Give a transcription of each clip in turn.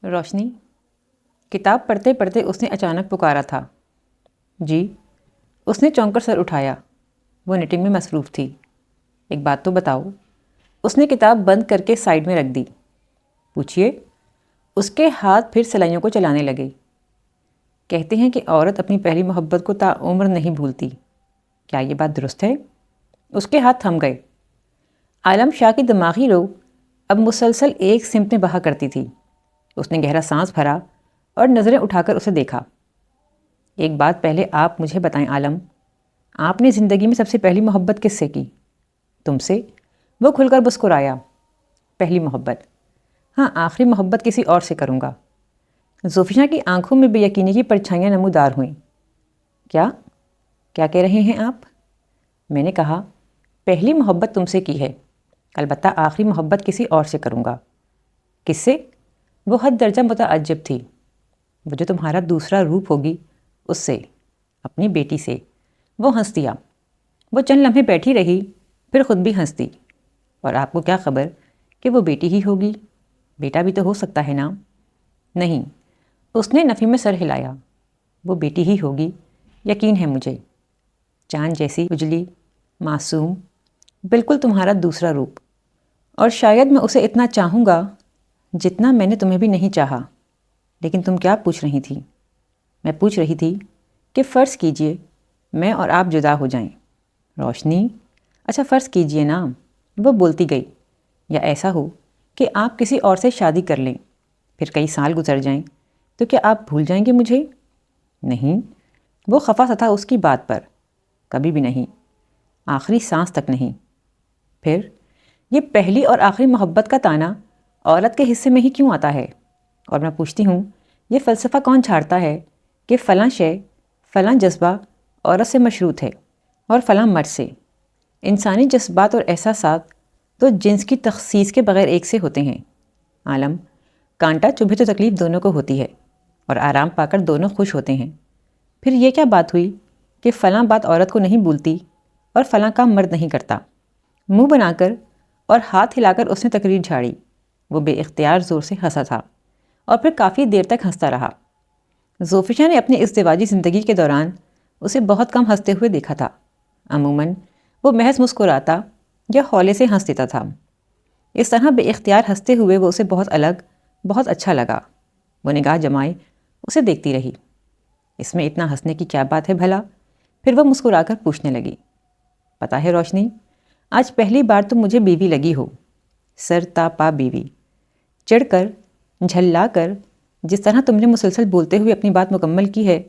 روشنی۔ کتاب پڑھتے پڑھتے اس نے اچانک پکارا تھا۔ جی۔ اس نے چونک کر سر اٹھایا۔ وہ نیٹنگ میں مصروف تھی۔ ایک بات تو بتاؤ۔ اس نے کتاب بند کر کے سائیڈ میں رکھ دی۔ پوچھئے۔ اس کے ہاتھ پھر سلائیوں کو چلانے لگے۔ کہتے ہیں کہ عورت اپنی پہلی محبت کو تعمر نہیں بھولتی۔ کیا یہ بات درست ہے؟ اس کے ہاتھ تھم گئے۔ عالم شاہ کی دماغی رو اب مسلسل ایک سمت میں بہا کرتی تھی۔ اس نے گہرا سانس بھرا اور نظریں اٹھا کر اسے دیکھا۔ ایک بات پہلے آپ مجھے بتائیں عالم، آپ نے زندگی میں سب سے پہلی محبت کس سے کی؟ تم سے؟ وہ کھل کر مسکرایا۔ پہلی محبت؟ ہاں، آخری محبت کسی اور سے کروں گا۔ زوفیہ کی آنکھوں میں بے یقینی کی پرچھائیاں نمودار ہوئیں۔ کیا کہہ رہے ہیں آپ؟ میں نے کہا پہلی محبت تم سے کی ہے، البتہ آخری محبت کسی اور سے کروں گا۔ کس سے؟ وہ حد درجہ متعجب تھی۔ وہ جو تمہارا دوسرا روپ ہوگی، اس سے، اپنی بیٹی سے۔ وہ ہنس دیا۔ وہ چند لمحے بیٹھی رہی، پھر خود بھی ہنس دی۔ اور آپ کو کیا خبر کہ وہ بیٹی ہی ہوگی؟ بیٹا بھی تو ہو سکتا ہے نا؟ نہیں، اس نے نفی میں سر ہلایا۔ وہ بیٹی ہی ہوگی، یقین ہے مجھے۔ چاند جیسی اجلی، معصوم، بالکل تمہارا دوسرا روپ۔ اور شاید میں اسے اتنا چاہوں گا جتنا میں نے تمہیں بھی نہیں چاہا۔ لیکن تم کیا پوچھ رہی تھی؟ میں پوچھ رہی تھی کہ فرض کیجئے میں اور آپ جدا ہو جائیں۔ روشنی، اچھا فرض کیجئے نا، وہ بولتی گئی۔ یا ایسا ہو کہ آپ کسی اور سے شادی کر لیں، پھر کئی سال گزر جائیں، تو کیا آپ بھول جائیں گے مجھے؟ نہیں۔ وہ خفا سا تھا اس کی بات پر۔ کبھی بھی نہیں، آخری سانس تک نہیں۔ پھر یہ پہلی اور آخری محبت کا تانا عورت کے حصے میں ہی کیوں آتا ہے؟ اور میں پوچھتی ہوں، یہ فلسفہ کون چھاڑتا ہے کہ فلاں شے، فلاں جذبہ عورت سے مشروط ہے اور فلاں مرد سے؟ انسانی جذبات اور احساسات تو جنس کی تخصیص کے بغیر ایک سے ہوتے ہیں۔ عالم، کانٹا چبھے تو تکلیف دونوں کو ہوتی ہے، اور آرام پا کر دونوں خوش ہوتے ہیں۔ پھر یہ کیا بات ہوئی کہ فلاں بات عورت کو نہیں بھولتی اور فلاں کام مرد نہیں کرتا؟ منہ بنا کر اور ہاتھ ہلا کر اس نے تقریر جھاڑی۔ وہ بے اختیار زور سے ہنسا تھا، اور پھر کافی دیر تک ہنستا رہا۔ زوفیہ نے اپنی ازدواجی زندگی کے دوران اسے بہت کم ہنستے ہوئے دیکھا تھا۔ عموماً وہ محض مسکراتا یا ہولے سے ہنس دیتا تھا۔ اس طرح بے اختیار ہنستے ہوئے وہ اسے بہت الگ، بہت اچھا لگا۔ وہ نگاہ جمائے اسے دیکھتی رہی۔ اس میں اتنا ہنسنے کی کیا بات ہے بھلا؟ پھر وہ مسکرا کر پوچھنے لگی، پتہ ہے روشنی، آج پہلی بار تم مجھے بیوی لگی ہو، سر تا پا بیوی۔ چڑھ کر، جھلا کر، جس طرح تم نے مسلسل بولتے ہوئے اپنی بات مکمل کی ہے،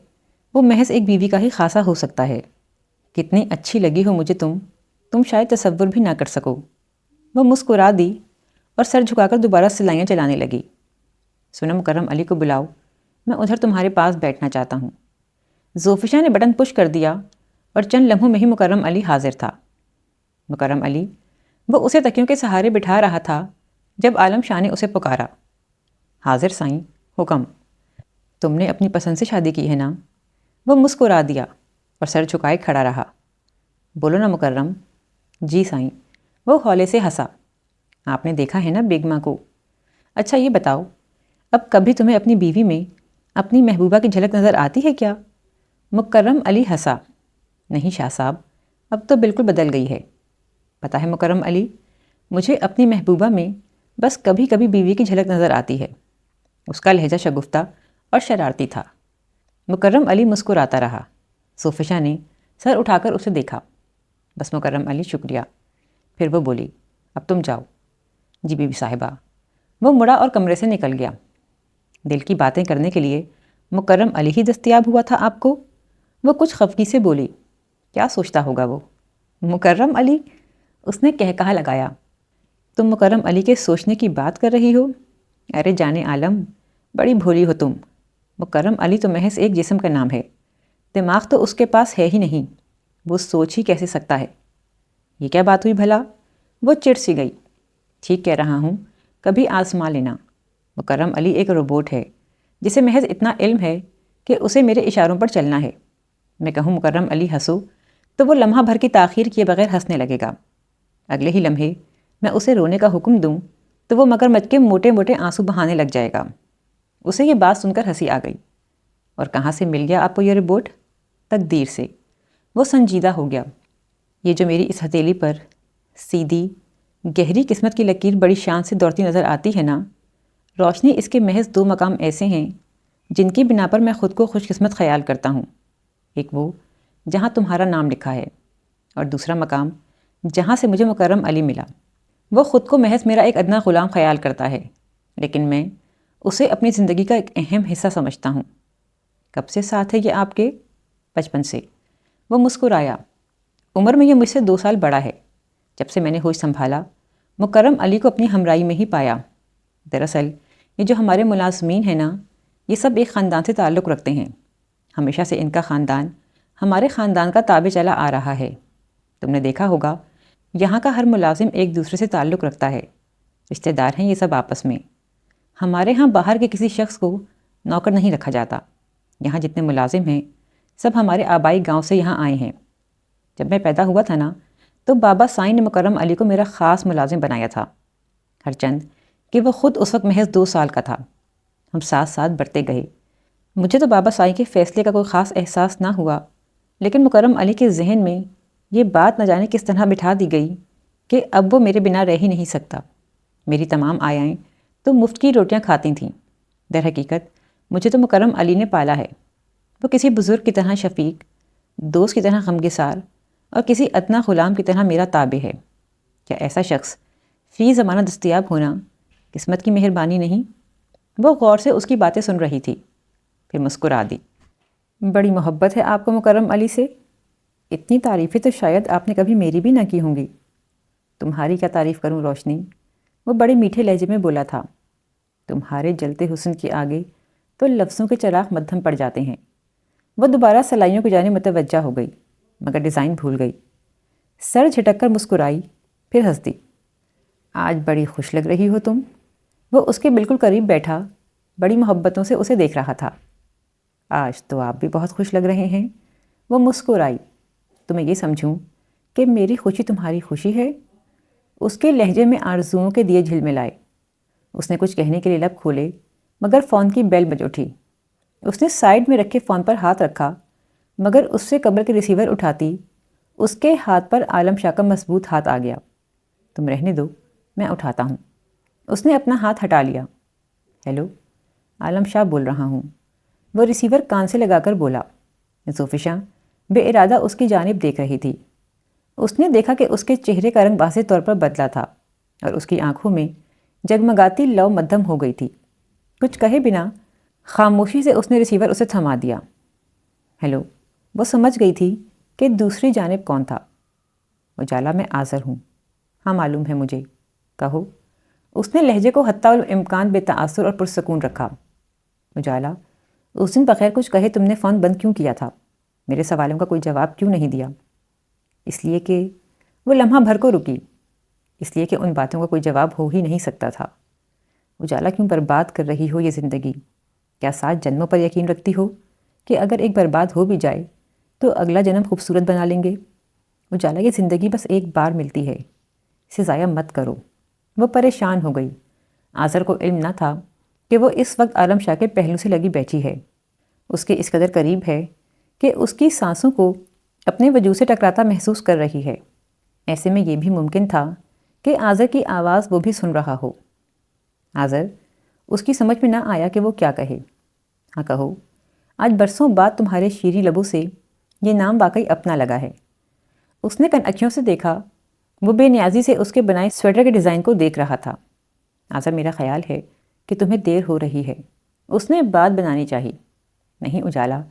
وہ محض ایک بیوی کا ہی خاصہ ہو سکتا ہے۔ کتنی اچھی لگی ہو مجھے تم شاید تصور بھی نہ کر سکو۔ وہ مسکرا دی اور سر جھکا کر دوبارہ سلائیاں چلانے لگی۔ سنو، مکرم علی کو بلاؤ، میں ادھر تمہارے پاس بیٹھنا چاہتا ہوں۔ زوفیہ نے بٹن پش کر دیا اور چند لمحوں میں ہی مکرم علی حاضر تھا۔ مکرم علی، وہ اسے تکیوں کے سہارے بٹھا رہا تھا جب عالم شاہ نے اسے پکارا۔ حاضر سائیں، حکم۔ تم نے اپنی پسند سے شادی کی ہے نا؟ وہ مسکرا دیا اور سر جھکائے کھڑا رہا۔ بولو نا مکرم۔ جی سائیں۔ وہ ہولے سے ہنسا۔ آپ نے دیکھا ہے نا بیگمہ کو؟ اچھا یہ بتاؤ، اب کبھی تمہیں اپنی بیوی میں اپنی محبوبہ کی جھلک نظر آتی ہے کیا؟ مکرم علی ہنسا۔ نہیں شاہ صاحب، اب تو بالکل بدل گئی ہے۔ پتہ ہے مکرم علی، مجھے اپنی محبوبہ میں بس کبھی کبھی بیوی کی جھلک نظر آتی ہے۔ اس کا لہجہ شگفتہ اور شرارتی تھا۔ مکرم علی مسکراتا رہا۔ زوفیہ نے سر اٹھا کر اسے دیکھا۔ بس مکرم علی، شکریہ۔ پھر وہ بولی، اب تم جاؤ۔ جی بی بی صاحبہ۔ وہ مڑا اور کمرے سے نکل گیا۔ دل کی باتیں کرنے کے لیے مکرم علی ہی دستیاب ہوا تھا آپ کو؟ وہ کچھ خفگی سے بولی۔ کیا سوچتا ہوگا وہ؟ مکرم علی، اس نے کہا لگایا۔ تم مکرم علی کے سوچنے کی بات کر رہی ہو؟ ارے جانے عالم، بڑی بھولی ہو تم۔ مکرم علی تو محض ایک جسم کا نام ہے، دماغ تو اس کے پاس ہے ہی نہیں، وہ سوچ ہی کیسے سکتا ہے؟ یہ کیا بات ہوئی بھلا؟ وہ چڑ سی گئی۔ ٹھیک کہہ رہا ہوں، کبھی آزما لینا۔ مکرم علی ایک روبوٹ ہے جسے محض اتنا علم ہے کہ اسے میرے اشاروں پر چلنا ہے۔ میں کہوں مکرم علی ہنسو تو وہ لمحہ بھر کی تاخیر کیے بغیر ہنسنے لگے گا۔ اگلے ہی لمحے میں اسے رونے کا حکم دوں تو وہ مگر مچ کے موٹے موٹے آنسو بہانے لگ جائے گا۔ اسے یہ بات سن کر ہنسی آ گئی۔ اور کہاں سے مل گیا آپ کو یہ رپورٹ؟ تقدیر سے۔ وہ سنجیدہ ہو گیا۔ یہ جو میری اس ہتھیلی پر سیدھی گہری قسمت کی لکیر بڑی شان سے دوڑتی نظر آتی ہے نا، روشنی اس کے محض 2 مقام ایسے ہیں جن کی بنا پر میں خود کو خوش قسمت خیال کرتا ہوں۔ ایک وہ جہاں تمہارا نام لکھا ہے، اور دوسرا مقام جہاں سے مجھے مکرم علی ملا۔ وہ خود کو محض میرا ایک ادنا غلام خیال کرتا ہے، لیکن میں اسے اپنی زندگی کا ایک اہم حصہ سمجھتا ہوں۔ کب سے ساتھ ہے یہ آپ کے؟ 55 سے۔ وہ مسکرایا۔ عمر میں یہ مجھ سے 2 سال بڑا ہے۔ جب سے میں نے ہوش سنبھالا مکرم علی کو اپنی ہمراہی میں ہی پایا۔ دراصل یہ جو ہمارے ملازمین ہیں نا، یہ سب ایک خاندان سے تعلق رکھتے ہیں۔ ہمیشہ سے ان کا خاندان ہمارے خاندان کا تابع چلا آ رہا ہے۔ تم نے دیکھا ہوگا یہاں کا ہر ملازم ایک دوسرے سے تعلق رکھتا ہے، رشتہ دار ہیں یہ سب آپس میں۔ ہمارے ہاں باہر کے کسی شخص کو نوکر نہیں رکھا جاتا۔ یہاں جتنے ملازم ہیں سب ہمارے آبائی گاؤں سے یہاں آئے ہیں۔ جب میں پیدا ہوا تھا نا تو بابا سائیں نے مکرم علی کو میرا خاص ملازم بنایا تھا، ہرچند کہ وہ خود اس وقت محض 2 سال کا تھا۔ ہم ساتھ ساتھ بڑھتے گئے۔ مجھے تو بابا سائیں کے فیصلے کا کوئی خاص احساس نہ ہوا، لیکن مکرم علی کے ذہن میں یہ بات نہ جانے کس طرح بٹھا دی گئی کہ اب وہ میرے بنا رہ ہی نہیں سکتا۔ میری تمام آیائیں تو مفت کی روٹیاں کھاتی تھیں۔ در حقیقت مجھے تو مکرم علی نے پالا ہے۔ وہ کسی بزرگ کی طرح شفیق، دوست کی طرح غمگسار اور کسی ادنا غلام کی طرح میرا تابع ہے۔ کیا ایسا شخص فی زمانہ دستیاب ہونا قسمت کی مہربانی نہیں؟ وہ غور سے اس کی باتیں سن رہی تھی، پھر مسکرا دی۔ بڑی محبت ہے آپ کو مکرم علی سے؟ اتنی تعریفیں تو شاید آپ نے کبھی میری بھی نہ کی ہوں گی۔ تمہاری کیا تعریف کروں روشنی، وہ بڑے میٹھے لہجے میں بولا تھا۔ تمہارے جلتے حسن کے آگے تو لفظوں کے چراغ مدھم پڑ جاتے ہیں۔ وہ دوبارہ سلائیوں کی جانب متوجہ ہو گئی، مگر ڈیزائن بھول گئی۔ سر جھٹک کر مسکرائی، پھر ہنس دی۔ آج بڑی خوش لگ رہی ہو تم۔ وہ اس کے بالکل قریب بیٹھا بڑی محبتوں سے اسے دیکھ رہا تھا۔ آج تو آپ بھی بہت خوش لگ رہے ہیں۔ وہ مسکرائی۔ تو میں یہ سمجھوں کہ میری خوشی تمہاری خوشی ہے؟ اس کے لہجے میں آرزوؤں کے دیے جھلملائے۔ اس نے کچھ کہنے کے لیے لب کھولے، مگر فون کی بیل بج اٹھی۔ اس نے سائیڈ میں رکھے فون پر ہاتھ رکھا، مگر اس سے قبل کے ریسیور اٹھاتی اس کے ہاتھ پر عالم شاہ کا مضبوط ہاتھ آ گیا۔ تم رہنے دو، میں اٹھاتا ہوں۔ اس نے اپنا ہاتھ ہٹا لیا۔ ہیلو، عالم شاہ بول رہا ہوں۔ وہ ریسیور کان سے لگا کر بولا۔ زوفشاں بے ارادہ اس کی جانب دیکھ رہی تھی۔ اس نے دیکھا کہ اس کے چہرے کا رنگ واضح طور پر بدلا تھا، اور اس کی آنکھوں میں جگمگاتی لو مدھم ہو گئی تھی۔ کچھ کہے بنا خاموشی سے اس نے ریسیور اسے تھما دیا۔ ہیلو، وہ سمجھ گئی تھی کہ دوسری جانب کون تھا۔ اجالا، میں آذر ہوں۔ ہاں معلوم ہے مجھے، کہو۔ اس نے لہجے کو حتی الامکان بے تاثر اور پرسکون رکھا۔ اجالا، اس دن بغیر کچھ کہے تم نے فون بند کیوں کیا تھا؟ میرے سوالوں کا کوئی جواب کیوں نہیں دیا؟ اس لیے کہ وہ لمحہ بھر کو رکی۔ اس لیے کہ ان باتوں کا کوئی جواب ہو ہی نہیں سکتا تھا۔ اجالا، کیوں برباد کر رہی ہو یہ زندگی؟ کیا 7 جنموں پر یقین رکھتی ہو کہ اگر ایک برباد ہو بھی جائے تو اگلا جنم خوبصورت بنا لیں گے؟ اجالا، یہ زندگی بس ایک بار ملتی ہے، اسے ضائع مت کرو۔ وہ پریشان ہو گئی۔ آذر کو علم نہ تھا کہ وہ اس وقت عالم شاہ کے پہلو سے لگی بیٹھی ہے، اس کے اس قدر قریب ہے کہ اس کی سانسوں کو اپنے وجود سے ٹکراتا محسوس کر رہی ہے۔ ایسے میں یہ بھی ممکن تھا کہ آذر کی آواز وہ بھی سن رہا ہو۔ آذر، اس کی سمجھ میں نہ آیا کہ وہ کیا کہے۔ ہاں کہو، آج برسوں بعد تمہارے شیریں لبوں سے یہ نام واقعی اپنا لگا ہے۔ اس نے کنعکیوں سے دیکھا۔ وہ بے نیازی سے اس کے بنائے سویٹر کے ڈیزائن کو دیکھ رہا تھا۔ آذر، میرا خیال ہے کہ تمہیں دیر ہو رہی ہے۔ اس نے بات بنانی چاہی۔ نہیں اجالا،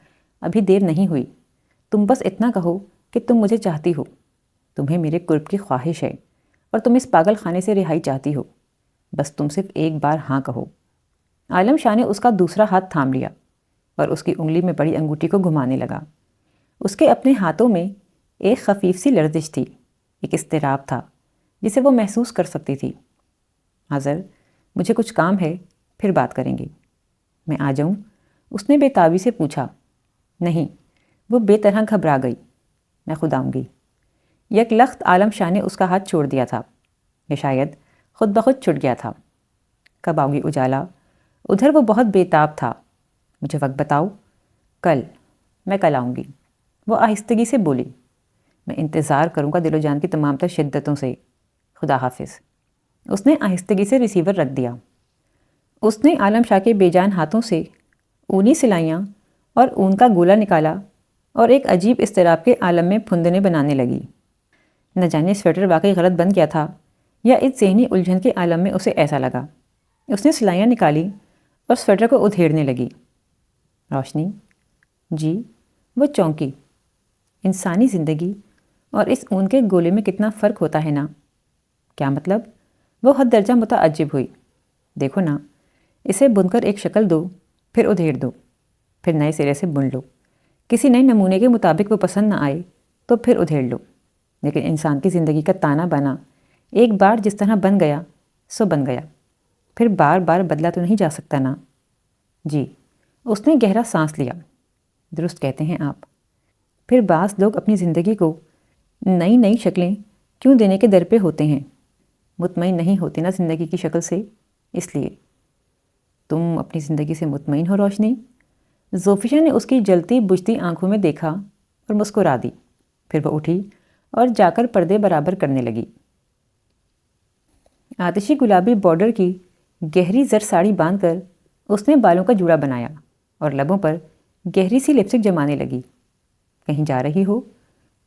ابھی دیر نہیں ہوئی۔ تم بس اتنا کہو کہ تم مجھے چاہتی ہو، تمہیں میرے قرب کی خواہش ہے، اور تم اس پاگل خانے سے رہائی چاہتی ہو۔ بس تم صرف ایک بار ہاں کہو۔ عالم شاہ نے اس کا دوسرا ہاتھ تھام لیا اور اس کی انگلی میں بڑی انگوٹھی کو گھمانے لگا۔ اس کے اپنے ہاتھوں میں ایک خفیف سی لرزش تھی، ایک اضطراب تھا جسے وہ محسوس کر سکتی تھی۔ آذر، مجھے کچھ کام ہے، پھر بات کریں گے۔ میں آ جاؤں؟ اس نے بے تابی سے پوچھا۔ نہیں، وہ بے طرح گھبرا گئی۔ میں خود آؤں گی۔ یک لخت عالم شاہ نے اس کا ہاتھ چھوڑ دیا تھا، یا شاید خود بخود چھٹ گیا تھا۔ کب آؤ گی اجالا؟ ادھر وہ بہت بےتاب تھا۔ مجھے وقت بتاؤ۔ کل، میں کل آؤں گی، وہ آہستگی سے بولی۔ میں انتظار کروں گا دل و جان کی تمام تر شدتوں سے۔ خدا حافظ۔ اس نے آہستگی سے ریسیور رکھ دیا۔ اس نے عالم شاہ کے بے جان ہاتھوں سے اونی سلائیاں اور اون کا گولا نکالا اور ایک عجیب اضطراب کے عالم میں پھندنے بنانے لگی۔ نہ جانے سویٹر واقعی غلط بن گیا تھا یا اس ذہنی الجھن کے عالم میں اسے ایسا لگا۔ اس نے سلائیاں نکالی اور سویٹر کو ادھیڑنے لگی۔ روشنی؟ جی؟ وہ چونکی۔ انسانی زندگی اور اس اون کے گولے میں کتنا فرق ہوتا ہے نا؟ کیا مطلب؟ وہ حد درجہ متعجب ہوئی۔ دیکھو نا، اسے بن کر ایک شکل دو، پھر ادھیڑ دو، پھر نئے سرے سے بن لو۔ کسی نئے نمونے کے مطابق وہ پسند نہ آئے تو پھر ادھیڑ لو۔ لیکن انسان کی زندگی کا تانا بانا ایک بار جس طرح بن گیا سو بن گیا، پھر بار بار بدلا تو نہیں جا سکتا نا؟ جی۔ اس نے گہرا سانس لیا۔ درست کہتے ہیں آپ۔ پھر بعض لوگ اپنی زندگی کو نئی نئی شکلیں کیوں دینے کے در پہ ہوتے ہیں؟ مطمئن نہیں ہوتے نا زندگی کی شکل سے، اس لیے۔ تم اپنی زندگی سے مطمئن ہو روشنی؟ زوفیشا نے اس کی جلتی بجھتی آنکھوں میں دیکھا اور مسکرا دی۔ پھر وہ اٹھی اور جا کر پردے برابر کرنے لگی۔ آتشی گلابی بارڈر کی گہری زر ساڑی باندھ کر اس نے بالوں کا جوڑا بنایا اور لبوں پر گہری سی لپسٹک جمانے لگی۔ کہیں جا رہی ہو؟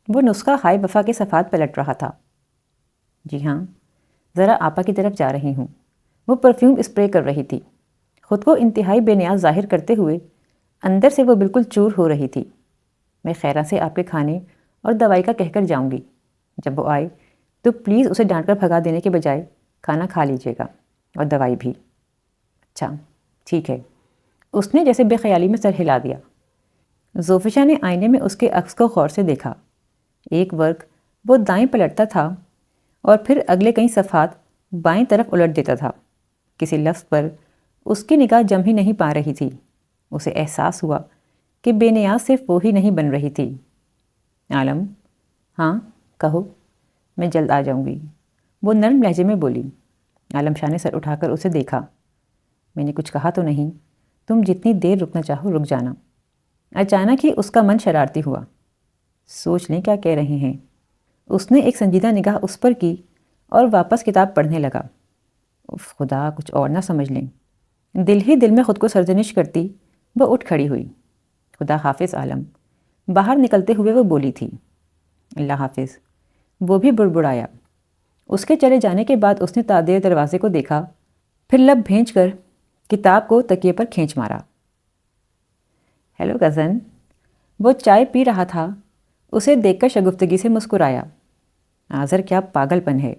وہ نسخہ ہائے وفا کے صفحات پلٹ رہا تھا۔ جی ہاں، ذرا آپا کی طرف جا رہی ہوں۔ وہ پرفیوم اسپرے کر رہی تھی، خود کو انتہائی بے نیاز ظاہر کرتے ہوئے اندر سے وہ بالکل چور ہو رہی تھی۔ میں خیرہ سے آپ کے کھانے اور دوائی کا کہہ کر جاؤں گی۔ جب وہ آئے تو پلیز اسے ڈانٹ کر بھگا دینے کے بجائے کھانا کھا لیجیے گا اور دوائی بھی۔ اچھا، ٹھیک ہے، اس نے جیسے بے خیالی میں سر ہلا دیا۔ زوفیشا نے آئینے میں اس کے عکس کو غور سے دیکھا۔ ایک ورق وہ دائیں پلٹتا تھا اور پھر اگلے کئی صفحات بائیں طرف الٹ دیتا تھا۔ کسی لفظ پر اس کی نگاہ جم ہی نہیں پا رہی تھی۔ اسے احساس ہوا کہ بے نیاز صرف وہ ہی نہیں بن رہی تھی۔ عالم؟ ہاں کہو۔ میں جلد آ جاؤں گی، وہ نرم لہجے میں بولی۔ عالم شاہ نے سر اٹھا کر اسے دیکھا۔ میں نے کچھ کہا تو نہیں؟ تم جتنی دیر رکنا چاہو رک جانا۔ اچانک ہی اس کا من شرارتی ہوا۔ سوچ لیں کیا کہہ رہے ہیں۔ اس نے ایک سنجیدہ نگاہ اس پر کی اور واپس کتاب پڑھنے لگا۔ اف خدا، کچھ اور نہ سمجھ لیں۔ دل ہی دل میں خود کو سرزنش کرتی وہ اٹھ کھڑی ہوئی۔ خدا حافظ عالم۔ باہر نکلتے ہوئے وہ بولی تھی۔ اللہ حافظ، وہ بھی بڑبڑایا۔ اس کے چلے جانے کے بعد اس نے تادیر دروازے کو دیکھا، پھر لب بھینچ کر کتاب کو تکیے پر کھینچ مارا۔ Hello cousin. وہ چائے پی رہا تھا، اسے دیکھ کر شگفتگی سے مسکرایا۔ آذر، کیا پاگل پن ہے۔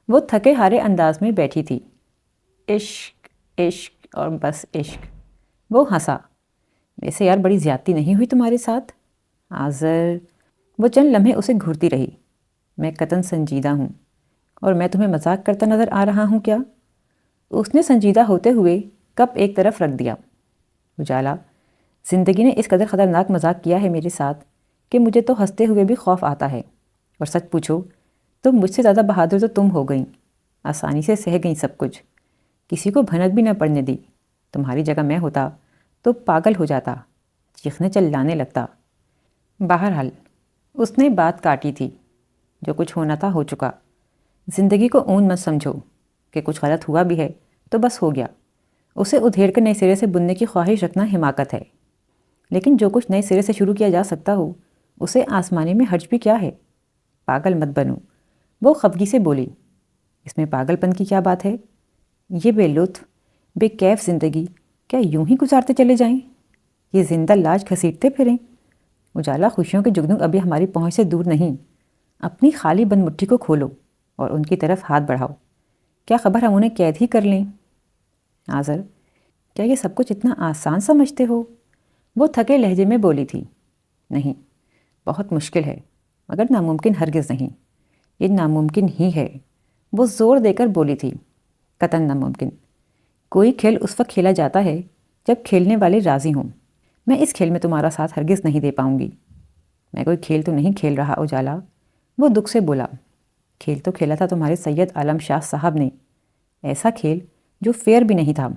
وہ تھکے ہارے انداز میں بیٹھی تھی۔ عشق عشق اور بس عشق۔ وہ ہنسا۔ ویسے یار بڑی زیادتی نہیں ہوئی تمہارے ساتھ؟ آذر۔ وہ چند لمحے اسے گھورتی رہی۔ میں قطعاً سنجیدہ ہوں، اور میں تمہیں مذاق کرتا نظر آ رہا ہوں کیا؟ اس نے سنجیدہ ہوتے ہوئے کپ ایک طرف رکھ دیا۔ اجالا، زندگی نے اس قدر خطرناک مذاق کیا ہے میرے ساتھ کہ مجھے تو ہنستے ہوئے بھی خوف آتا ہے۔ اور سچ پوچھو تو مجھ سے زیادہ بہادر تو تم ہو گئیں۔ آسانی سے سہ گئیں سب کچھ، کسی کو بھنک بھی نہ پڑنے دی۔ تمہاری جگہ میں ہوتا تو پاگل ہو جاتا، چیخنے چلانے لگتا۔ بہرحال اس نے بات کاٹی تھی۔ جو کچھ ہونا تھا ہو چکا۔ زندگی کو اون مت سمجھو کہ کچھ غلط ہوا بھی ہے تو بس ہو گیا۔ اسے ادھیڑ کر نئے سرے سے بننے کی خواہش رکھنا حماقت ہے، لیکن جو کچھ نئے سرے سے شروع کیا جا سکتا ہو اسے آزمانے میں حرج بھی کیا ہے؟ پاگل مت بنو، وہ خفگی سے بولی۔ اس میں پاگل پن کی کیا بات ہے؟ یہ بے لطف بے کیف زندگی کیا یوں ہی گزارتے چلے جائیں؟ یہ زندہ لاج گھسیٹتے پھریں؟ اجالا، خوشیوں کے جگنو ابھی ہماری پہنچ سے دور نہیں۔ اپنی خالی بند مٹھی کو کھولو اور ان کی طرف ہاتھ بڑھاؤ۔ کیا خبر ہم انہیں قید ہی کر لیں؟ آذر، کیا یہ سب کچھ اتنا آسان سمجھتے ہو؟ وہ تھکے لہجے میں بولی تھی۔ نہیں، بہت مشکل ہے، مگر ناممکن ہرگز نہیں۔ یہ ناممکن ہی ہے، وہ زور دے کر بولی تھی۔ قطعاً ناممکن۔ کوئی کھیل اس وقت کھیلا جاتا ہے جب کھیلنے والے راضی ہوں۔ میں اس کھیل میں تمہارا ساتھ ہرگز نہیں دے پاؤں گی۔ میں کوئی کھیل تو نہیں کھیل رہا اجالا، وہ دکھ سے بولا۔ کھیل تو کھیلا تھا تمہارے سید عالم شاہ صاحب نے، ایسا کھیل جو فیئر بھی نہیں تھا۔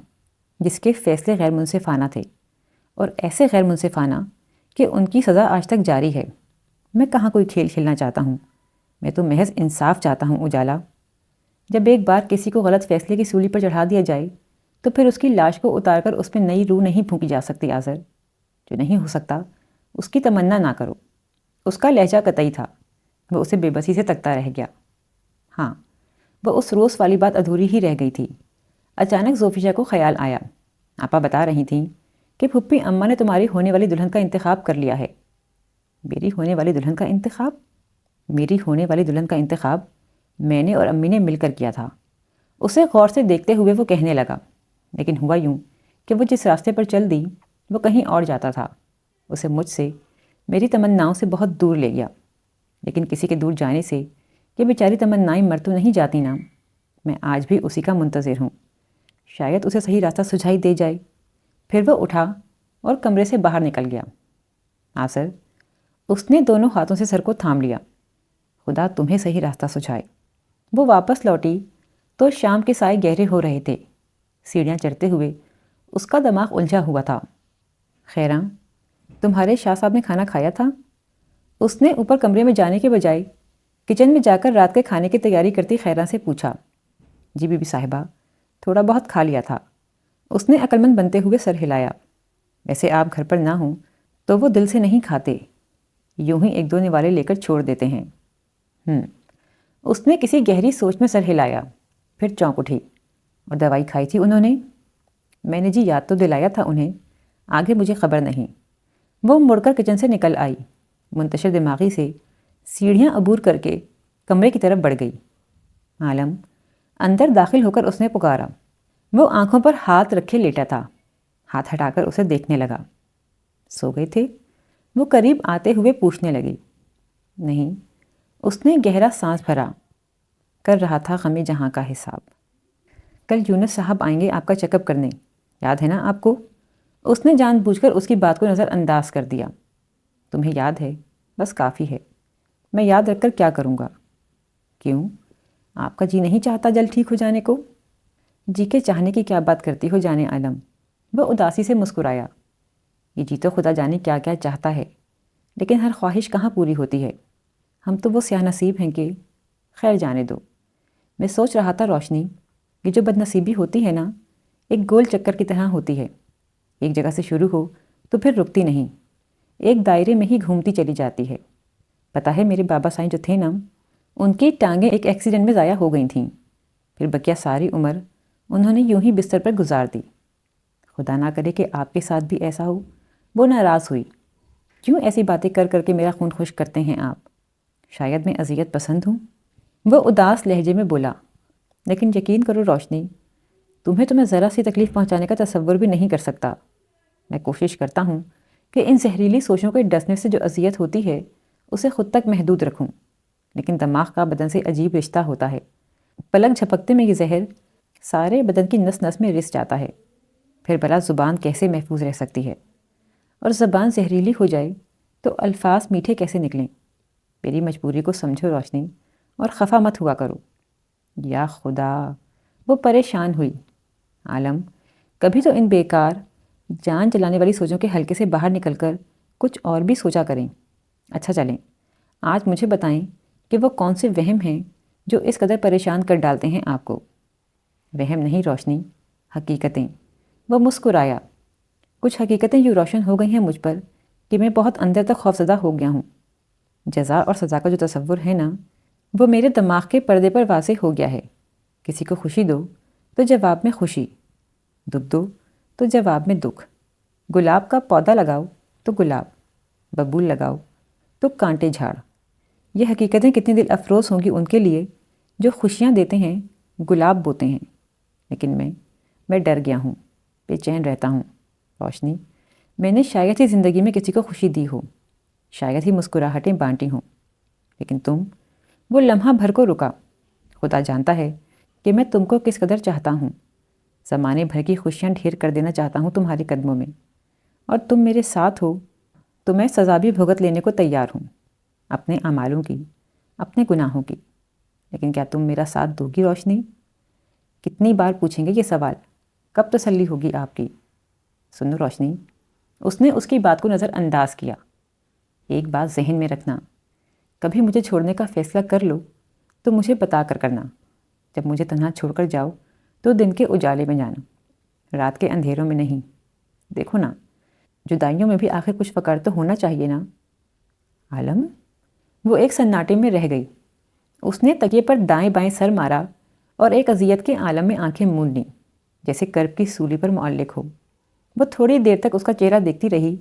جس کے فیصلے غیر منصفانہ تھے، اور ایسے غیر منصفانہ کہ ان کی سزا آج تک جاری ہے۔ میں کہاں کوئی کھیل کھیلنا چاہتا ہوں، میں تو محض انصاف چاہتا ہوں اجالا۔ جب ایک بار کسی کو غلط فیصلے کی سولی پر چڑھا دیا جائے تو پھر اس کی لاش کو اتار کر اس میں نئی روح نہیں پھونکی جا سکتی آذر۔ جو نہیں ہو سکتا اس کی تمنا نہ کرو۔ اس کا لہجہ قطعی تھا، وہ اسے بے بسی سے تکتا رہ گیا۔ ہاں، وہ اس روز والی بات ادھوری ہی رہ گئی تھی۔ اچانک زوفیشا کو خیال آیا، آپا بتا رہی تھیں کہ پھپھی اماں نے تمہاری ہونے والی دلہن کا انتخاب کر لیا ہے۔ میری ہونے والی دلہن کا انتخاب؟ میری ہونے والی دلہن کا انتخاب میں نے اور امی نے مل کر کیا تھا۔ اسے غور سے دیکھتے ہوئے وہ کہنے لگا، لیکن ہوا یوں کہ وہ جس راستے پر چل دی وہ کہیں اور جاتا تھا۔ اسے مجھ سے، میری تمناؤں سے بہت دور لے گیا۔ لیکن کسی کے دور جانے سے یہ بیچاری تمنائیں مر تو نہیں جاتی نا۔ میں آج بھی اسی کا منتظر ہوں، شاید اسے صحیح راستہ سجھائی دے جائے۔ پھر وہ اٹھا اور کمرے سے باہر نکل گیا۔ آذر، اس نے دونوں ہاتھوں سے سر کو تھام لیا۔ خدا تمہیں صحیح راستہ سجھائے۔ وہ واپس لوٹی تو شام کے سائے گہرے ہو رہے تھے۔ سیڑھیاں چڑھتے ہوئے اس کا دماغ الجھا ہوا تھا۔ خیراں، تمہارے شاہ صاحب نے کھانا کھایا تھا؟ اس نے اوپر کمرے میں جانے کے بجائے کچن میں جا کر رات کے کھانے کی تیاری کرتی خیراں سے پوچھا۔ جی بی بی صاحبہ، تھوڑا بہت کھا لیا تھا۔ اس نے عقل مند بنتے ہوئے سر ہلایا۔ ویسے آپ گھر پر نہ ہوں تو وہ دل سے نہیں کھاتے، یوں ہی ایک دو نوالے لے کر چھوڑ دیتے ہیں۔ اس نے کسی گہری سوچ میں سر ہلایا، پھر چونک اٹھی۔ اور دوائی کھائی تھی انہوں نے؟ میں نے جی یاد تو دلایا تھا انہیں، آگے مجھے خبر نہیں۔ وہ مڑ کر کچن سے نکل آئی، منتشر دماغی سے سیڑھیاں عبور کر کے کمرے کی طرف بڑھ گئی۔ عالم، اندر داخل ہو کر اس نے پکارا۔ وہ آنکھوں پر ہاتھ رکھے لیٹا تھا، ہاتھ ہٹا کر اسے دیکھنے لگا۔ سو گئے تھے؟ وہ قریب آتے ہوئے پوچھنے لگی۔ نہیں، اس نے گہرا سانس بھرا۔ کر رہا تھا غم جہاں کا حساب۔ کل یونس صاحب آئیں گے آپ کا چیک اپ کرنے، یاد ہے نا آپ کو؟ اس نے جان بوجھ کر اس کی بات کو نظر انداز کر دیا۔ تمہیں یاد ہے، بس کافی ہے۔ میں یاد رکھ کر کیا کروں گا؟ کیوں؟ آپ کا جی نہیں چاہتا جلد ٹھیک ہو جانے کو؟ جی کے چاہنے کی کیا بات کرتی ہو جانے عالم؟ وہ اداسی سے مسکرایا۔ یہ جی تو خدا جانے کیا کیا چاہتا ہے، لیکن ہر خواہش کہاں پوری ہوتی ہے۔ ہم تو وہ سیاہ نصیب ہیں کہ… خیر جانے دو۔ میں سوچ رہا تھا روشنی، یہ جو بد نصیبی ہوتی ہے نا، ایک گول چکر کی طرح ہوتی ہے۔ ایک جگہ سے شروع ہو تو پھر رکتی نہیں، ایک دائرے میں ہی گھومتی چلی جاتی ہے۔ پتہ ہے میرے بابا سائیں جو تھے نا، ان کی ٹانگیں ایک ایکسیڈنٹ میں ضائع ہو گئی تھیں، پھر بقیہ ساری عمر انہوں نے یوں ہی بستر پر گزار دی۔ خدا نہ کرے کہ آپ کے ساتھ بھی ایسا ہو۔ وہ ناراض ہوئی۔ کیوں ایسی باتیں کر کر کے میرا خون خشک کرتے ہیں آپ؟ شاید میں اذیت پسند ہوں؟ وہ اداس لہجے میں بولا۔ لیکن یقین کرو روشنی، تمہیں تو میں ذرا سی تکلیف پہنچانے کا تصور بھی نہیں کر سکتا۔ میں کوشش کرتا ہوں کہ ان زہریلی سوچوں کے ڈسنے سے جو اذیت ہوتی ہے اسے خود تک محدود رکھوں، لیکن دماغ کا بدن سے عجیب رشتہ ہوتا ہے۔ پلک جھپکتے میں یہ زہر سارے بدن کی نس نس میں رس جاتا ہے۔ پھر بھلا زبان کیسے محفوظ رہ سکتی ہے؟ اور زبان زہریلی ہو جائے تو الفاظ میٹھے کیسے نکلیں؟ میری مجبوری کو سمجھو روشنی، اور خفا مت ہوا کرو۔ یا خدا، وہ پریشان ہوئی۔ عالم، کبھی تو ان بیکار جان جلانے والی سوچوں کے حلقے سے باہر نکل کر کچھ اور بھی سوچا کریں۔ اچھا چلیں، آج مجھے بتائیں کہ وہ کون سے وہم ہیں جو اس قدر پریشان کر ڈالتے ہیں آپ کو؟ وہم نہیں روشنی، حقیقتیں۔ وہ مسکرایا۔ کچھ حقیقتیں یوں روشن ہو گئی ہیں مجھ پر کہ میں بہت اندر تک خوفزدہ ہو گیا ہوں۔ جزا اور سزا کا جو تصور ہے نا، وہ میرے دماغ کے پردے پر واضح ہو گیا ہے۔ کسی کو خوشی دو تو جواب میں خوشی، دکھ دو تو جواب میں دکھ۔ گلاب کا پودا لگاؤ تو گلاب، ببول لگاؤ تو کانٹے جھاڑ۔ یہ حقیقتیں کتنی دل افروز ہوں گی ان کے لیے جو خوشیاں دیتے ہیں، گلاب بوتے ہیں۔ لیکن میں ڈر گیا ہوں، بے چین رہتا ہوں۔ روشنی، میں نے شاید ہی زندگی میں کسی کو خوشی دی ہو، شاید ہی مسکراہٹیں بانٹی ہوں، لیکن تم… وہ لمحہ بھر کو رکا۔ خدا جانتا ہے کہ میں تم کو کس قدر چاہتا ہوں۔ زمانے بھر کی خوشیاں ڈھیر کر دینا چاہتا ہوں تمہارے قدموں میں، اور تم میرے ساتھ ہو تو میں سزا بھی بھگت لینے کو تیار ہوں، اپنے اعمالوں کی، اپنے گناہوں کی۔ لیکن کیا تم میرا ساتھ دو گی روشنی؟ کتنی بار پوچھیں گے یہ سوال؟ کب تسلی ہوگی آپ کی؟ سنو روشنی، اس نے اس کی بات کو نظر انداز کیا۔ ایک بات ذہن میں رکھنا، کبھی مجھے چھوڑنے کا فیصلہ کر لو تو مجھے بتا کر کرنا۔ جب مجھے تنہا چھوڑ کر جاؤ تو دن کے اجالے میں جانا، رات کے اندھیروں میں نہیں۔ دیکھو نا، جدائیوں میں بھی آخر کچھ فقر تو ہونا چاہیے نا۔ عالم، وہ ایک سناٹے میں رہ گئی۔ اس نے تکیے پر دائیں بائیں سر مارا اور ایک اذیت کے عالم میں آنکھیں مونڈ لیں، جیسے کرب کی سولی پر معلق ہو۔ وہ تھوڑی دیر تک اس کا چہرہ دیکھتی رہی،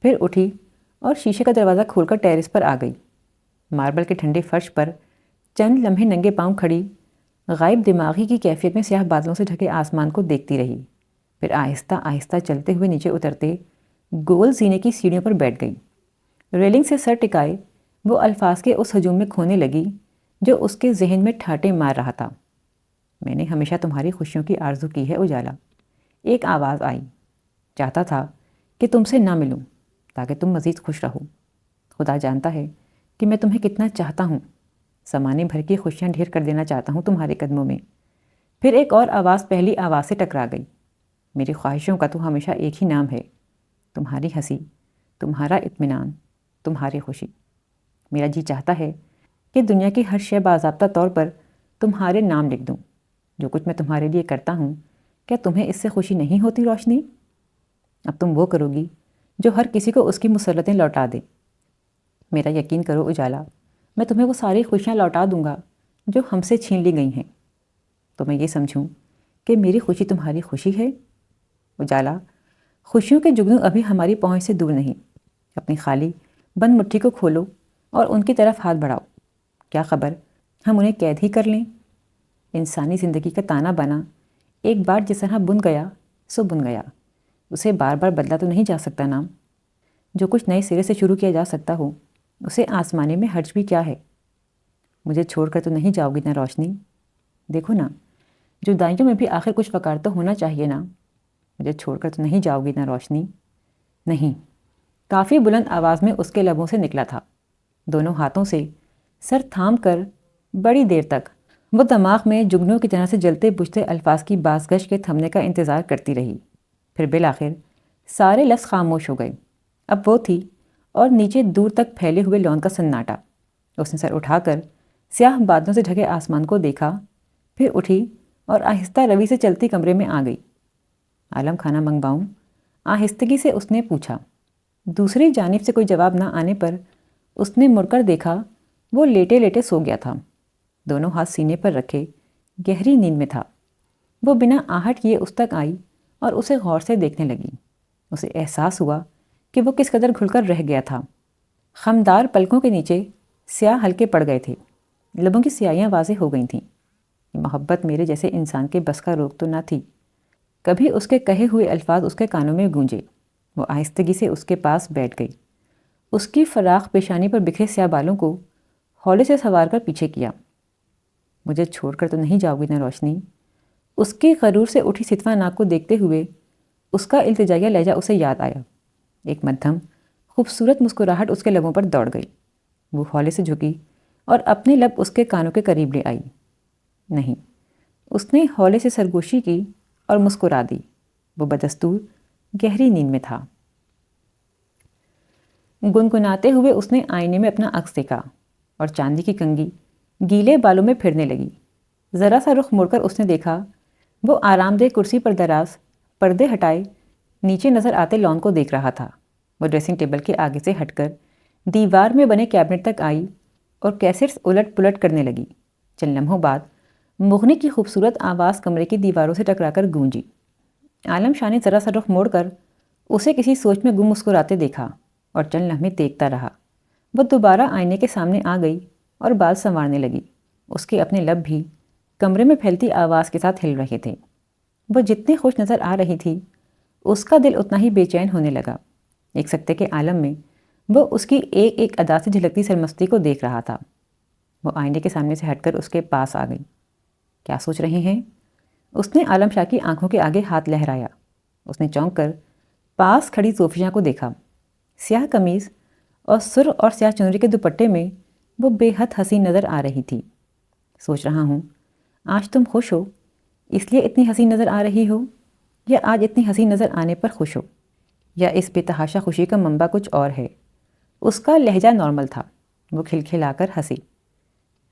پھر اٹھی اور شیشے کا دروازہ کھول کر ٹیرس پر آ گئی۔ ماربل کے ٹھنڈے فرش پر چند لمحے ننگے پاؤں کھڑی غائب دماغی کی کیفیت میں سیاہ بادلوں سے ڈھکے آسمان کو دیکھتی رہی، پھر آہستہ آہستہ چلتے ہوئے نیچے اترتے گول زینے کی سیڑھیوں پر بیٹھ گئی۔ ریلنگ سے سر ٹکائے وہ الفاظ کے اس ہجوم میں کھونے لگی جو اس کے ذہن میں ٹھاٹے مار رہا تھا۔ میں نے ہمیشہ تمہاری خوشیوں کی آرزو کی ہے اجالا، ایک آواز آئی۔ چاہتا تھا کہ تم سے نہ ملوں تاکہ تم مزید خوش رہو۔ خدا جانتا ہے کہ میں تمہیں کتنا چاہتا ہوں، زمانے بھر کی خوشیاں ڈھیر کر دینا چاہتا ہوں تمہارے قدموں میں۔ پھر ایک اور آواز پہلی آواز سے ٹکرا گئی۔ میری خواہشوں کا تو ہمیشہ ایک ہی نام ہے، تمہاری ہنسی، تمہارا اطمینان، تمہاری خوشی۔ میرا جی چاہتا ہے کہ دنیا کی ہر شے باضابطہ طور پر تمہارے نام لکھ دوں۔ جو کچھ میں تمہارے لیے کرتا ہوں، کیا تمہیں اس سے خوشی نہیں ہوتی روشنی؟ اب تم وہ کرو گی جو ہر کسی کو اس کی مسرتیں لوٹا دے۔ میرا یقین کرو اجالا، میں تمہیں وہ ساری خوشیاں لوٹا دوں گا جو ہم سے چھین لی گئی ہیں۔ تو میں یہ سمجھوں کہ میری خوشی تمہاری خوشی ہے؟ اجالا، خوشیوں کے جگنو ابھی ہماری پہنچ سے دور نہیں۔ اپنی خالی بند مٹھی کو کھولو اور ان کی طرف ہاتھ بڑھاؤ۔ کیا خبر ہم انہیں قید ہی کر لیں؟ انسانی زندگی کا تانا بانا ایک بار جس طرح بن گیا سو بن گیا، اسے بار بار بدلا تو نہیں جا سکتا نا۔ جو کچھ نئے سرے سے شروع کیا جا سکتا ہو اسے آزمانے میں حرج بھی کیا ہے؟ مجھے چھوڑ کر تو نہیں جاؤ گی نا روشنی؟ دیکھو نا، جدائیوں میں بھی آخر کچھ وقار تو ہونا چاہیے نا۔ مجھے چھوڑ کر تو نہیں جاؤ گی نا روشنی؟ نہیں، کافی بلند آواز میں اس کے لبوں سے نکلا تھا۔ دونوں ہاتھوں سے سر تھام کر بڑی دیر تک وہ دماغ میں جگنوں کی طرح سے جلتے بجھتے الفاظ کی بازگشت کے تھمنے کا انتظار کرتی رہی۔ پھر بالآخر سارے لفظ خاموش ہو گئے۔ اب وہ تھی اور نیچے دور تک پھیلے ہوئے لون کا سناٹا۔ اس نے سر اٹھا کر سیاہ بادلوں سے ڈھکے آسمان کو دیکھا، پھر اٹھی اور آہستہ روی سے چلتی کمرے میں آ گئی۔ عالم کھانا منگواؤں؟ آہستگی سے اس نے پوچھا۔ دوسری جانب سے کوئی جواب نہ آنے پر اس نے مڑ کر دیکھا، وہ لیٹے لیٹے سو گیا تھا، دونوں ہاتھ سینے پر رکھے گہری نیند میں تھا۔ وہ بنا آہٹ کیے اس تک آئی اور اسے غور سے دیکھنے لگی۔ اسے احساس ہوا کہ وہ کس قدر گھل کر رہ گیا تھا۔ خمدار پلکوں کے نیچے سیاہ ہلکے پڑ گئے تھے، لبوں کی سیاہیاں واضح ہو گئی تھیں۔ محبت میرے جیسے انسان کے بس کا روک تو نہ تھی۔ کبھی اس کے کہے ہوئے الفاظ اس کے کانوں میں گونجے۔ وہ آہستگی سے اس کے پاس بیٹھ گئی، اس کی فراخ پیشانی پر بکھرے سیاہ بالوں کو ہولے سے سنوار کر پیچھے کیا۔ مجھے چھوڑ کر تو نہیں جاؤ گی نا روشنی؟ اس کی غرور سے اٹھی ستوہ ناک کو دیکھتے ہوئے اس کا التجائیہ لہجہ اسے یاد آیا۔ ایک مدھم خوبصورت مسکراہٹ اس کے لبوں پر دوڑ گئی۔ وہ ہولے سے جھکی اور اپنے لب اس کے کانوں کے قریب لے آئی۔ نہیں، اس نے ہولے سے سرگوشی کی اور مسکرا دی۔ وہ بدستور گہری نیند میں تھا۔ گنگناتے ہوئے اس نے آئینے میں اپنا عکس دیکھا اور چاندی کی کنگھی گیلے بالوں میں پھرنے لگی۔ ذرا سا رخ مڑ کر اس نے دیکھا، وہ آرام دہ کرسی پر دراز پردے ہٹائے نیچے نظر آتے لان کو دیکھ رہا تھا۔ وہ ڈریسنگ ٹیبل کے آگے سے ہٹ کر دیوار میں بنے کیبنٹ تک آئی اور کیسٹس الٹ پلٹ کرنے لگی۔ چند لمحوں بعد مغنی کی خوبصورت آواز کمرے کی دیواروں سے ٹکرا کر گونجی۔ عالم شاہ نے ذرا سا رخ موڑ کر اسے کسی سوچ میں گم مسکراتے دیکھا اور چند لمحے دیکھتا رہا۔ وہ دوبارہ آئینے کے سامنے آ گئی اور بال سنوارنے لگی۔ اس کے اپنے لب بھی کمرے میں پھیلتی آواز کے ساتھ ہل رہے تھے۔ وہ جتنی خوش نظر آ رہی تھی، اس کا دل اتنا ہی بے چین ہونے لگا۔ ایک سکتے کے عالم میں وہ اس کی ایک ایک ادا سے جھلکتی سرمستی کو دیکھ رہا تھا۔ وہ آئینے کے سامنے سے ہٹ کر اس کے پاس آ گئی۔ کیا سوچ رہے ہیں؟ اس نے عالم شاہ کی آنکھوں کے آگے ہاتھ لہرایا۔ اس نے چونک کر پاس کھڑی زوفیہ کو دیکھا۔ سیاہ قمیض اور سرخ اور سیاہ چنری کے دوپٹے میں وہ بے حد حسین نظر آ رہی تھی۔ سوچ رہا ہوں آج تم خوش ہو، اس لیے اتنی حسین نظر آ رہی ہو۔ یا آج اتنی ہنسی نظر آنے پر خوش ہو، یا اس بے تحاشا خوشی کا منبع کچھ اور ہے؟ اس کا لہجہ نارمل تھا، وہ کھلکھلا کر ہنسی۔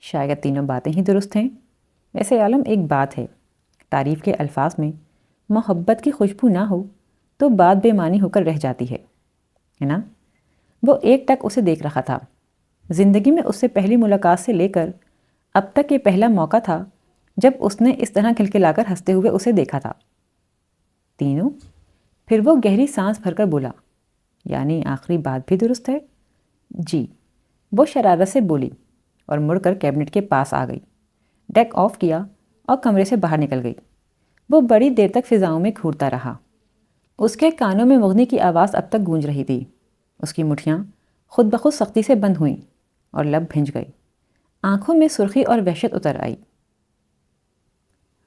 شاید تینوں باتیں ہی درست ہیں۔ ویسے عالم، ایک بات ہے، تعریف کے الفاظ میں محبت کی خوشبو نہ ہو تو بات بے معنی ہو کر رہ جاتی ہے نا؟ وہ ایک ٹک اسے دیکھ رہا تھا۔ زندگی میں اس سے پہلی ملاقات سے لے کر اب تک یہ پہلا موقع تھا جب اس نے اس طرح کھلکھلا کر ہنستے ہوئے اسے دیکھا تھا۔ تینوں؟ پھر وہ گہری سانس بھر کر بولا، یعنی آخری بات بھی درست ہے؟ جی، وہ شرارت سے بولی اور مڑ کر کیبنٹ کے پاس آ گئی، ڈیک آف کیا اور کمرے سے باہر نکل گئی۔ وہ بڑی دیر تک فضاؤں میں گھورتا رہا۔ اس کے کانوں میں مغنی کی آواز اب تک گونج رہی تھی۔ اس کی مٹھیاں خود بخود سختی سے بند ہوئیں اور لب بھنج گئے۔ آنکھوں میں سرخی اور وحشت اتر آئی۔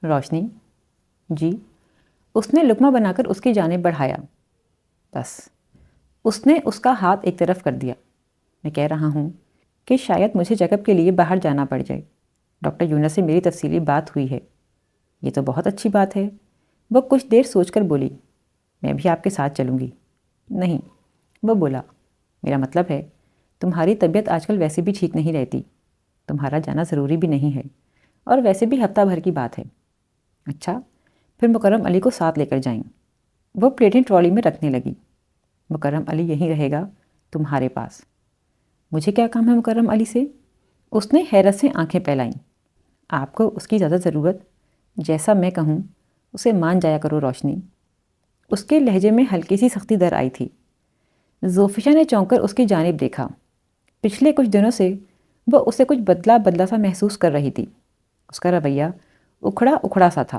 روشنی؟ جی؟ اس نے لقمہ بنا کر اس کی جانب بڑھایا۔ بس۔ اس نے اس کا ہاتھ ایک طرف کر دیا۔ میں کہہ رہا ہوں کہ شاید مجھے چیک اپ کے لیے باہر جانا پڑ جائے۔ ڈاکٹر یونس سے میری تفصیلی بات ہوئی ہے۔ یہ تو بہت اچھی بات ہے۔ وہ کچھ دیر سوچ کر بولی، میں بھی آپ کے ساتھ چلوں گی۔ نہیں، وہ بولا، میرا مطلب ہے تمہاری طبیعت آج کل ویسے بھی ٹھیک نہیں رہتی، تمہارا جانا ضروری بھی نہیں ہے، اور ویسے بھی ہفتہ بھر کی بات ہے۔ اچھا، پھر مکرم علی کو ساتھ لے کر جائیں۔ وہ پلیٹیں ٹرالی میں رکھنے لگی۔ مکرم علی یہیں رہے گا، تمہارے پاس۔ مجھے کیا کام ہے مکرم علی سے؟ اس نے حیرت سے آنکھیں پھیلائیں۔ آپ کو اس کی زیادہ ضرورت؟ جیسا میں کہوں اسے مان جایا کرو روشنی۔ اس کے لہجے میں ہلکی سی سختی در آئی تھی۔ زوفیشا نے چونک کر اس کی جانب دیکھا۔ پچھلے کچھ دنوں سے وہ اسے کچھ بدلا بدلا سا محسوس کر رہی تھی۔ اس کا رویہ اکھڑا اکھڑا سا تھا،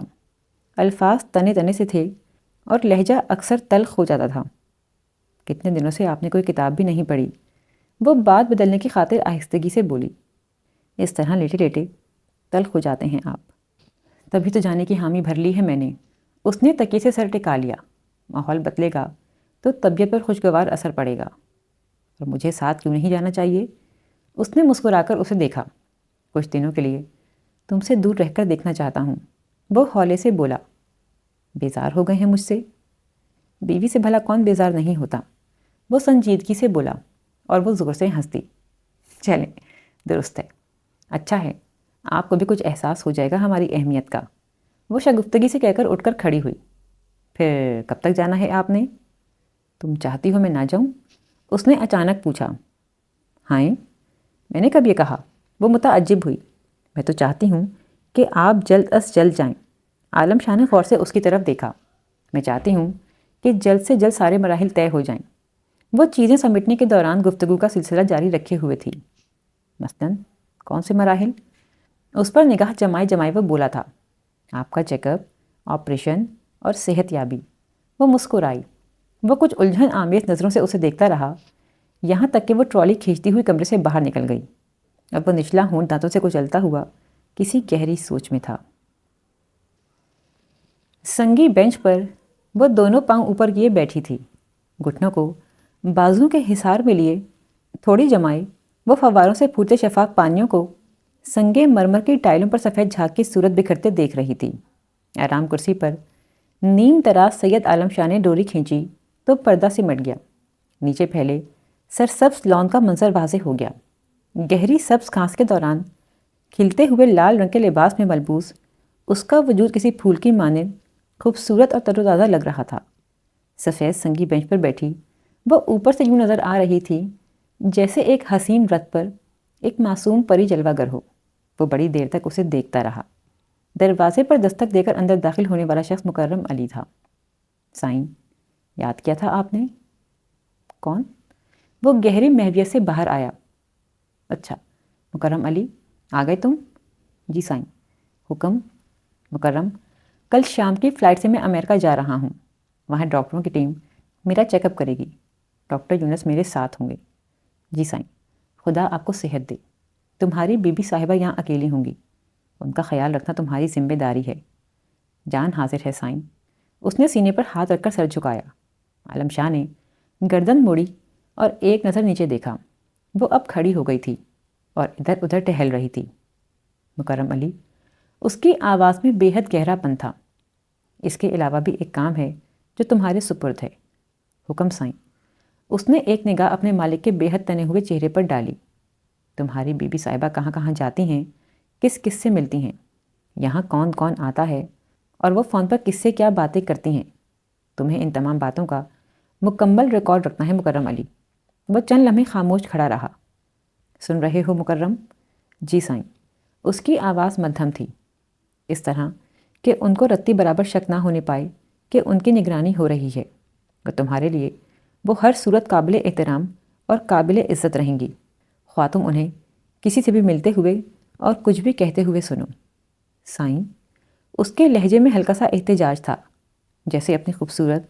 الفاظ تنے تنے سے تھے اور لہجہ اکثر تلخ ہو جاتا تھا۔ کتنے دنوں سے آپ نے کوئی کتاب بھی نہیں پڑھی؟ وہ بات بدلنے کی خاطر آہستگی سے بولی۔ اس طرح لیٹے لیٹے تلخ ہو جاتے ہیں آپ؟ تبھی تو جانے کی حامی بھر لی ہے میں نے۔ اس نے تکیے سے سر ٹکا لیا۔ ماحول بدلے گا تو طبیعت پر خوشگوار اثر پڑے گا، اور مجھے ساتھ کیوں نہیں جانا چاہیے؟ اس نے مسکرا کر اسے دیکھا۔ کچھ دنوں کے لیے تم سے دور رہ کر دیکھنا چاہتا ہوں، وہ ہولے سے بولا۔ بیزار ہو گئے ہیں مجھ سے؟ بیوی سے بھلا کون بیزار نہیں ہوتا؟ وہ سنجیدگی سے بولا، اور وہ زور سے ہنس دی۔ چلیں، درست ہے، اچھا ہے، آپ کو بھی کچھ احساس ہو جائے گا ہماری اہمیت کا۔ وہ شگفتگی سے کہہ کر اٹھ کر کھڑی ہوئی۔ پھر کب تک جانا ہے آپ نے؟ تم چاہتی ہو میں نہ جاؤں؟ اس نے اچانک پوچھا۔ ہاں، میں نے کب یہ کہا؟ وہ متعجب ہوئی۔ میں تو چاہتی ہوں کہ آپ جلد از جلد جائیں۔ عالم شاہ نے غور سے اس کی طرف دیکھا۔ میں چاہتی ہوں کہ جلد سے جلد سارے مراحل طے ہو جائیں۔ وہ چیزیں سمیٹنے کے دوران گفتگو کا سلسلہ جاری رکھے ہوئے تھی۔ مثلاً کون سے مراحل؟ اس پر نگاہ جمائے جمائے وہ بولا تھا، آپ کا چیک اپ، آپریشن اور صحت یابی۔ وہ مسکرائی۔ وہ کچھ الجھن آمیز نظروں سے اسے دیکھتا رہا، یہاں تک کہ وہ ٹرالی کھینچتی ہوئی کمرے سے باہر نکل گئی۔ اب وہ نچلا ہونٹ دانتوں سے کچلتا ہوا کسی گہری سوچ میں تھا۔ سنگی بینچ پر وہ دونوں پاؤں اوپر کیے بیٹھی تھی، گھٹنوں کو بازو کے حصار میں لیے تھوڑی جمائے وہ فواروں سے پھوٹتے شفاف پانیوں کو سنگے مرمر کی ٹائلوں پر سفید جھاگ کی صورت بکھرتے دیکھ رہی تھی۔ آرام کرسی پر نیم تراز سید عالم شاہ نے ڈوری کھینچی تو پردہ سمٹ گیا۔ نیچے پھیلے سرسبز لان کا منظر واضح ہو گیا۔ گہری سبز گھاس کے دوران کھلتے ہوئے لال رنگ کے لباس میں ملبوس اس کا وجود کسی پھول کی مانند خوبصورت اور تر و تازہ لگ رہا تھا۔ سفید سنگی بینچ پر بیٹھی وہ اوپر سے یوں نظر آ رہی تھی جیسے ایک حسین رت پر ایک معصوم پری جلوہ گر ہو۔ وہ بڑی دیر تک اسے دیکھتا رہا۔ دروازے پر دستک دے کر اندر داخل ہونے والا شخص مکرم علی تھا۔ سائن، یاد کیا تھا آپ نے؟ کون؟ وہ گہری محویت سے باہر آیا۔ اچھا، مکرم علی، آ گئے تم؟ جی سائن۔ حکم؟ مکرم، کل شام کی فلائٹ سے میں امریکہ جا رہا ہوں۔ وہاں ڈاکٹروں کی ٹیم میرا چیک اپ کرے گی۔ ڈاکٹر یونس میرے ساتھ ہوں گے۔ جی سائن، خدا آپ کو صحت دے۔ تمہاری بی بی صاحبہ یہاں اکیلی ہوں گی، ان کا خیال رکھنا تمہاری ذمہ داری ہے۔ جان حاضر ہے سائن۔ اس نے سینے پر ہاتھ رکھ کر سر جھکایا۔ عالم شاہ نے گردن موڑی اور ایک نظر نیچے دیکھا۔ وہ اب کھڑی ہو گئی تھی اور ادھر ادھر ٹہل رہی تھی۔ مکرم علی، اس کی آواز میں بے حد گہرا پن تھا۔ اس کے علاوہ بھی ایک کام ہے جو تمہارے سپرد ہے۔ حکم سائیں۔ اس نے ایک نگاہ اپنے مالک کے بے حد تنے ہوئے چہرے پر ڈالی۔ تمہاری بی بی صاحبہ کہاں کہاں جاتی ہیں، کس کس سے ملتی ہیں، یہاں کون کون آتا ہے، اور وہ فون پر کس سے کیا باتیں کرتی ہیں، تمہیں ان تمام باتوں کا مکمل ریکارڈ رکھنا ہے مکرم علی۔ وہ چند لمحے خاموش کھڑا رہا۔ سن رہے ہو مکرم؟ جی سائیں۔ اس کی آواز مدھم تھی، اس طرح کہ ان کو رتی برابر شک نہ ہونے پائے کہ ان کی نگرانی ہو رہی ہے، اور تمہارے لیے وہ ہر صورت قابل احترام اور قابل عزت رہیں گی، خواہ تم انہیں کسی سے بھی ملتے ہوئے اور کچھ بھی کہتے ہوئے سنو۔ سائیں، اس کے لہجے میں ہلکا سا احتجاج تھا، جیسے اپنی خوبصورت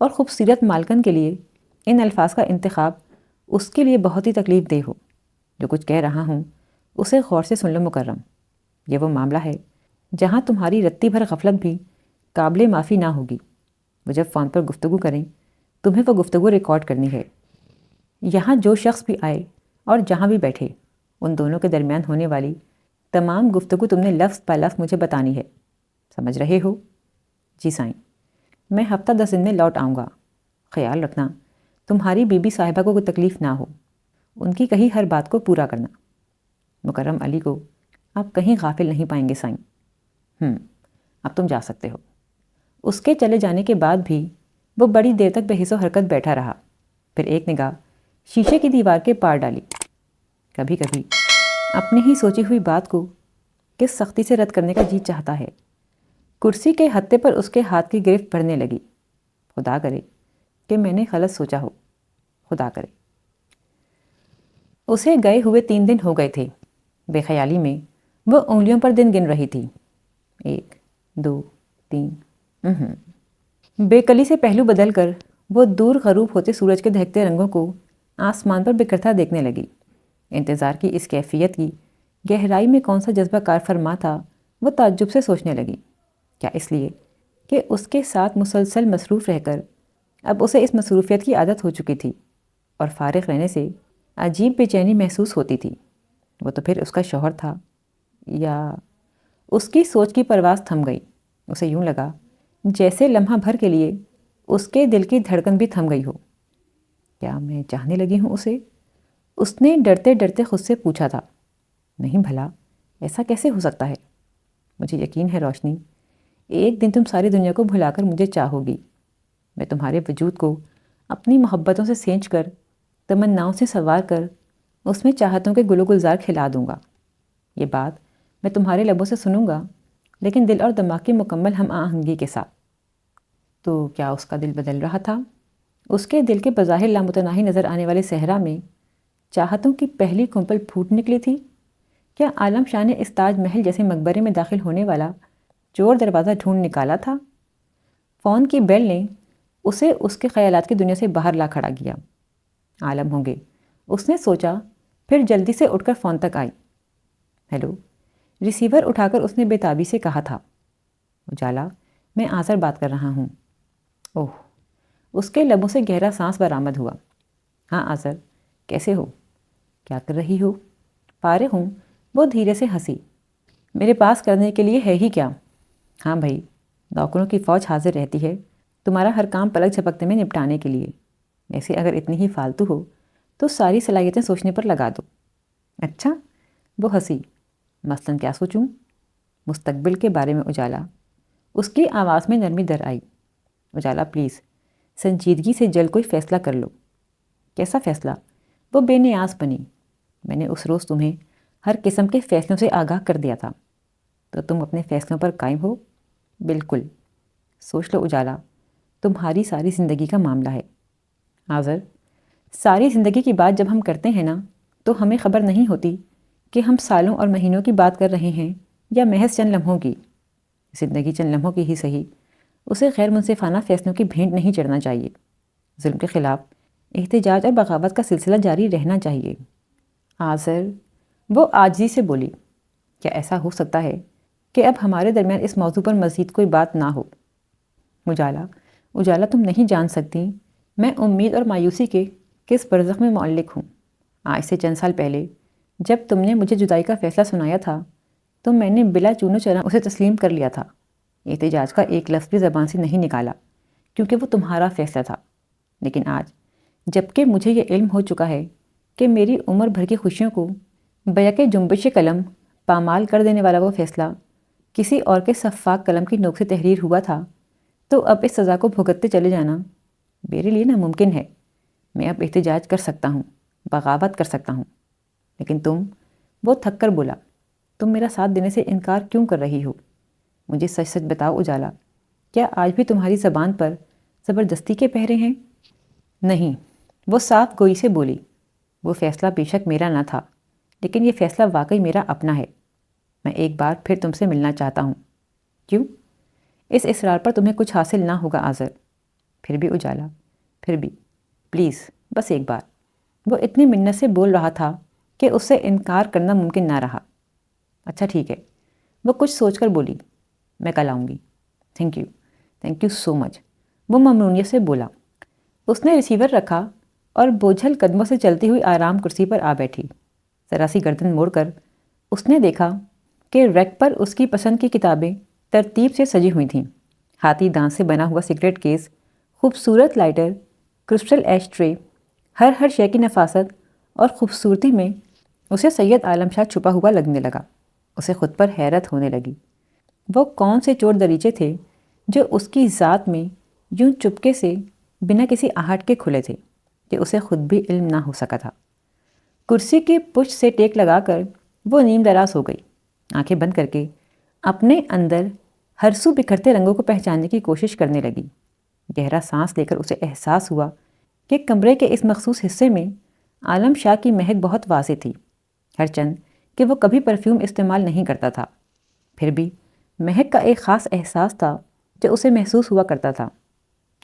اور خوبصورت مالکن کے لیے ان الفاظ کا انتخاب اس کے لیے بہت ہی تکلیف دہ ہو۔ جو کچھ کہہ رہا ہوں اسے غور سے سن لو مکرم۔ یہ وہ معاملہ ہے جہاں تمہاری رتی بھر غفلت بھی قابل معافی نہ ہوگی۔ وہ جب فون پر گفتگو کریں تمہیں وہ گفتگو ریکارڈ کرنی ہے۔ یہاں جو شخص بھی آئے اور جہاں بھی بیٹھے، ان دونوں کے درمیان ہونے والی تمام گفتگو تم نے لفظ بہ لفظ مجھے بتانی ہے، سمجھ رہے ہو؟ جی سائیں۔ میں ہفتہ 10 دن میں لوٹ آؤں گا۔ خیال رکھنا تمہاری بی بی صاحبہ کو کوئی تکلیف نہ ہو، ان کی کہی ہر بات کو پورا کرنا۔ مکرم علی کو آپ کہیں غافل نہیں پائیں گے سائیں۔ اب تم جا سکتے ہو۔ اس کے چلے جانے کے بعد بھی وہ بڑی دیر تک بے حس و حرکت بیٹھا رہا، پھر ایک نگاہ شیشے کی دیوار کے پار ڈالی۔ کبھی کبھی اپنی ہی سوچی ہوئی بات کو کس سختی سے رد کرنے کا جی چاہتا ہے۔ کرسی کے ہتھے پر اس کے ہاتھ کی گرفت بڑھنے لگی۔ خدا کرے کہ میں نے غلط سوچا ہو، خدا کرے۔ اسے گئے ہوئے 3 دن ہو گئے تھے۔ بے خیالی میں وہ انگلیوں پر دن گن رہی تھی۔ 1 2 3۔ بے کلی سے پہلو بدل کر وہ دور غروب ہوتے سورج کے دہکتے رنگوں کو آسمان پر بکھرتا دیکھنے لگی۔ انتظار کی اس کیفیت کی گہرائی میں کون سا جذبہ کار فرما تھا، وہ تعجب سے سوچنے لگی۔ کیا اس لیے کہ اس کے ساتھ مسلسل مصروف رہ کر اب اسے اس مصروفیت کی عادت ہو چکی تھی، اور فارغ رہنے سے عجیب بے چینی محسوس ہوتی تھی؟ وہ تو پھر اس کا شوہر تھا، یا… اس کی سوچ کی پرواز تھم گئی۔ اسے یوں لگا جیسے لمحہ بھر کے لیے اس کے دل کی دھڑکن بھی تھم گئی ہو۔ کیا میں چاہنے لگی ہوں اسے؟ اس نے ڈرتے ڈرتے خود سے پوچھا تھا۔ نہیں بھلا، ایسا کیسے ہو سکتا ہے؟ مجھے یقین ہے روشنی، ایک دن تم ساری دنیا کو بھلا کر مجھے چاہو گی۔ میں تمہارے وجود کو اپنی محبتوں سے سینچ کر، تمناؤں سے سنوار کر، اس میں چاہتوں کے گل و گلزار کھلا دوں گا۔ یہ بات میں تمہارے لبوں سے سنوں گا، لیکن دل اور دماغ کی مکمل ہم آہنگی کے ساتھ۔ تو کیا اس کا دل بدل رہا تھا؟ اس کے دل کے بظاہر لامتناہی نظر آنے والے صحرا میں چاہتوں کی پہلی کھوپل پھوٹ نکلی تھی؟ کیا عالم شاہ نے اس تاج محل جیسے مقبرے میں داخل ہونے والا چور دروازہ ڈھونڈ نکالا تھا؟ فون کی بیل نے اسے اس کے خیالات کی دنیا سے باہر لا کھڑا کیا۔ عالم ہوں گے، اس نے سوچا، پھر جلدی سے اٹھ کر فون تک آئی۔ ہیلو۔ ریسیور اٹھا کر اس نے بے تابی سے کہا تھا۔ اجالا، میں آذر بات کر رہا ہوں۔ اوہ۔ اس کے لبوں سے گہرا سانس برآمد ہوا۔ ہاں آذر، کیسے ہو؟ کیا کر رہی ہو؟ فارغ ہوں، وہ دھیرے سے ہنسی۔ میرے پاس کرنے کے لیے ہے ہی کیا؟ ہاں بھائی، نوکروں کی فوج حاضر رہتی ہے تمہارا ہر کام پلک جھپکتے میں نپٹانے کے لیے۔ ویسے اگر اتنی ہی فالتو ہو تو ساری صلاحیتیں سوچنے پر لگا دو۔ اچھا؟ وہ ہنسی۔ مثلاً کیا سوچوں؟ مستقبل کے بارے میں اجالا۔ اس کی آواز میں نرمی در آئی۔ اجالا پلیز، سنجیدگی سے جلد کوئی فیصلہ کر لو۔ کیسا فیصلہ؟ وہ بے نیاز بنی۔ میں نے اس روز تمہیں ہر قسم کے فیصلوں سے آگاہ کر دیا تھا، تو تم اپنے فیصلوں پر قائم ہو؟ بالکل۔ سوچ لو اجالا، تمہاری ساری زندگی کا معاملہ ہے۔ آذر، ساری زندگی کی بات جب ہم کرتے ہیں نا، تو ہمیں خبر نہیں ہوتی کہ ہم سالوں اور مہینوں کی بات کر رہے ہیں یا محض چند لمحوں کی۔ زندگی چند لمحوں کی ہی صحیح، اسے غیر منصفانہ فیصلوں کی بھینٹ نہیں چڑھنا چاہیے۔ ظلم کے خلاف احتجاج اور بغاوت کا سلسلہ جاری رہنا چاہیے۔ آذر، وہ عاجزی سے بولی، کیا ایسا ہو سکتا ہے کہ اب ہمارے درمیان اس موضوع پر مزید کوئی بات نہ ہو؟ اجالا، تم نہیں جان سکتی میں امید اور مایوسی کے کس برزخ میں معلق ہوں۔ آج سے چند سال پہلے جب تم نے مجھے جدائی کا فیصلہ سنایا تھا تو میں نے بلا چون و چرا اسے تسلیم کر لیا تھا۔ احتجاج کا ایک لفظ بھی زبان سے نہیں نکالا کیونکہ وہ تمہارا فیصلہ تھا، لیکن آج جب کہ مجھے یہ علم ہو چکا ہے کہ میری عمر بھر کی خوشیوں کو بیک جنبش قلم پامال کر دینے والا وہ فیصلہ کسی اور کے سفاک قلم کی نوک سے تحریر ہوا تھا، تو اب اس سزا کو بھگتتے چلے جانا میرے لیے ناممکن ہے۔ میں اب احتجاج کر سکتا ہوں، بغاوت کر سکتا ہوں، لیکن تم، وہ تھک کر بولا، تم میرا ساتھ دینے سے انکار کیوں کر رہی ہو؟ مجھے سچ سچ بتاؤ اجالا، کیا آج بھی تمہاری زبان پر زبردستی کے پہرے ہیں؟ نہیں، وہ صاف گوئی سے بولی، وہ فیصلہ بے شک میرا نہ تھا، لیکن یہ فیصلہ واقعی میرا اپنا ہے۔ میں ایک بار پھر تم سے ملنا چاہتا ہوں۔ کیوں؟ اس اصرار پر تمہیں کچھ حاصل نہ ہوگا آذر۔ پھر بھی اجالا، پھر بھی، پلیز، بس ایک بار۔ وہ اتنی منت سے بول رہا تھا کہ اس سے انکار کرنا ممکن نہ رہا۔ اچھا ٹھیک ہے، وہ کچھ سوچ کر بولی، میں کل آؤں گی۔ تھینک یو سو مچ، وہ ممنونیت سے بولا۔ اس نے ریسیور رکھا اور بوجھل قدموں سے چلتی ہوئی آرام کرسی پر آ بیٹھی۔ ذرا سی گردن موڑ کر اس نے دیکھا کہ ریک پر اس کی پسند کی کتابیں ترتیب سے سجی ہوئی تھیں۔ ہاتھی دانت سے بنا ہوا سگریٹ کیس، خوبصورت لائٹر، کرسٹل ایش ٹرے، ہر شے کی نفاست اور خوبصورتی میں اسے سید عالم شاہ چھپا ہوا لگنے لگا۔ اسے خود پر حیرت ہونے لگی۔ وہ کون سے چور دریچے تھے جو اس کی ذات میں یوں چپکے سے بنا کسی آہٹ کے کھلے تھے کہ اسے خود بھی علم نہ ہو سکا تھا۔ کرسی کی پشت سے ٹیک لگا کر وہ نیم دراز ہو گئی، آنکھیں بند کر کے اپنے اندر ہر سو بکھرتے رنگوں کو پہچاننے کی کوشش کرنے لگی۔ گہرا سانس لے کر اسے احساس ہوا کہ کمرے کے اس مخصوص حصے میں عالم شاہ کی مہک بہت واضح تھی، ہرچند کہ وہ کبھی پرفیوم استعمال نہیں کرتا تھا۔ پھر بھی مہک کا ایک خاص احساس تھا جو اسے محسوس ہوا کرتا تھا۔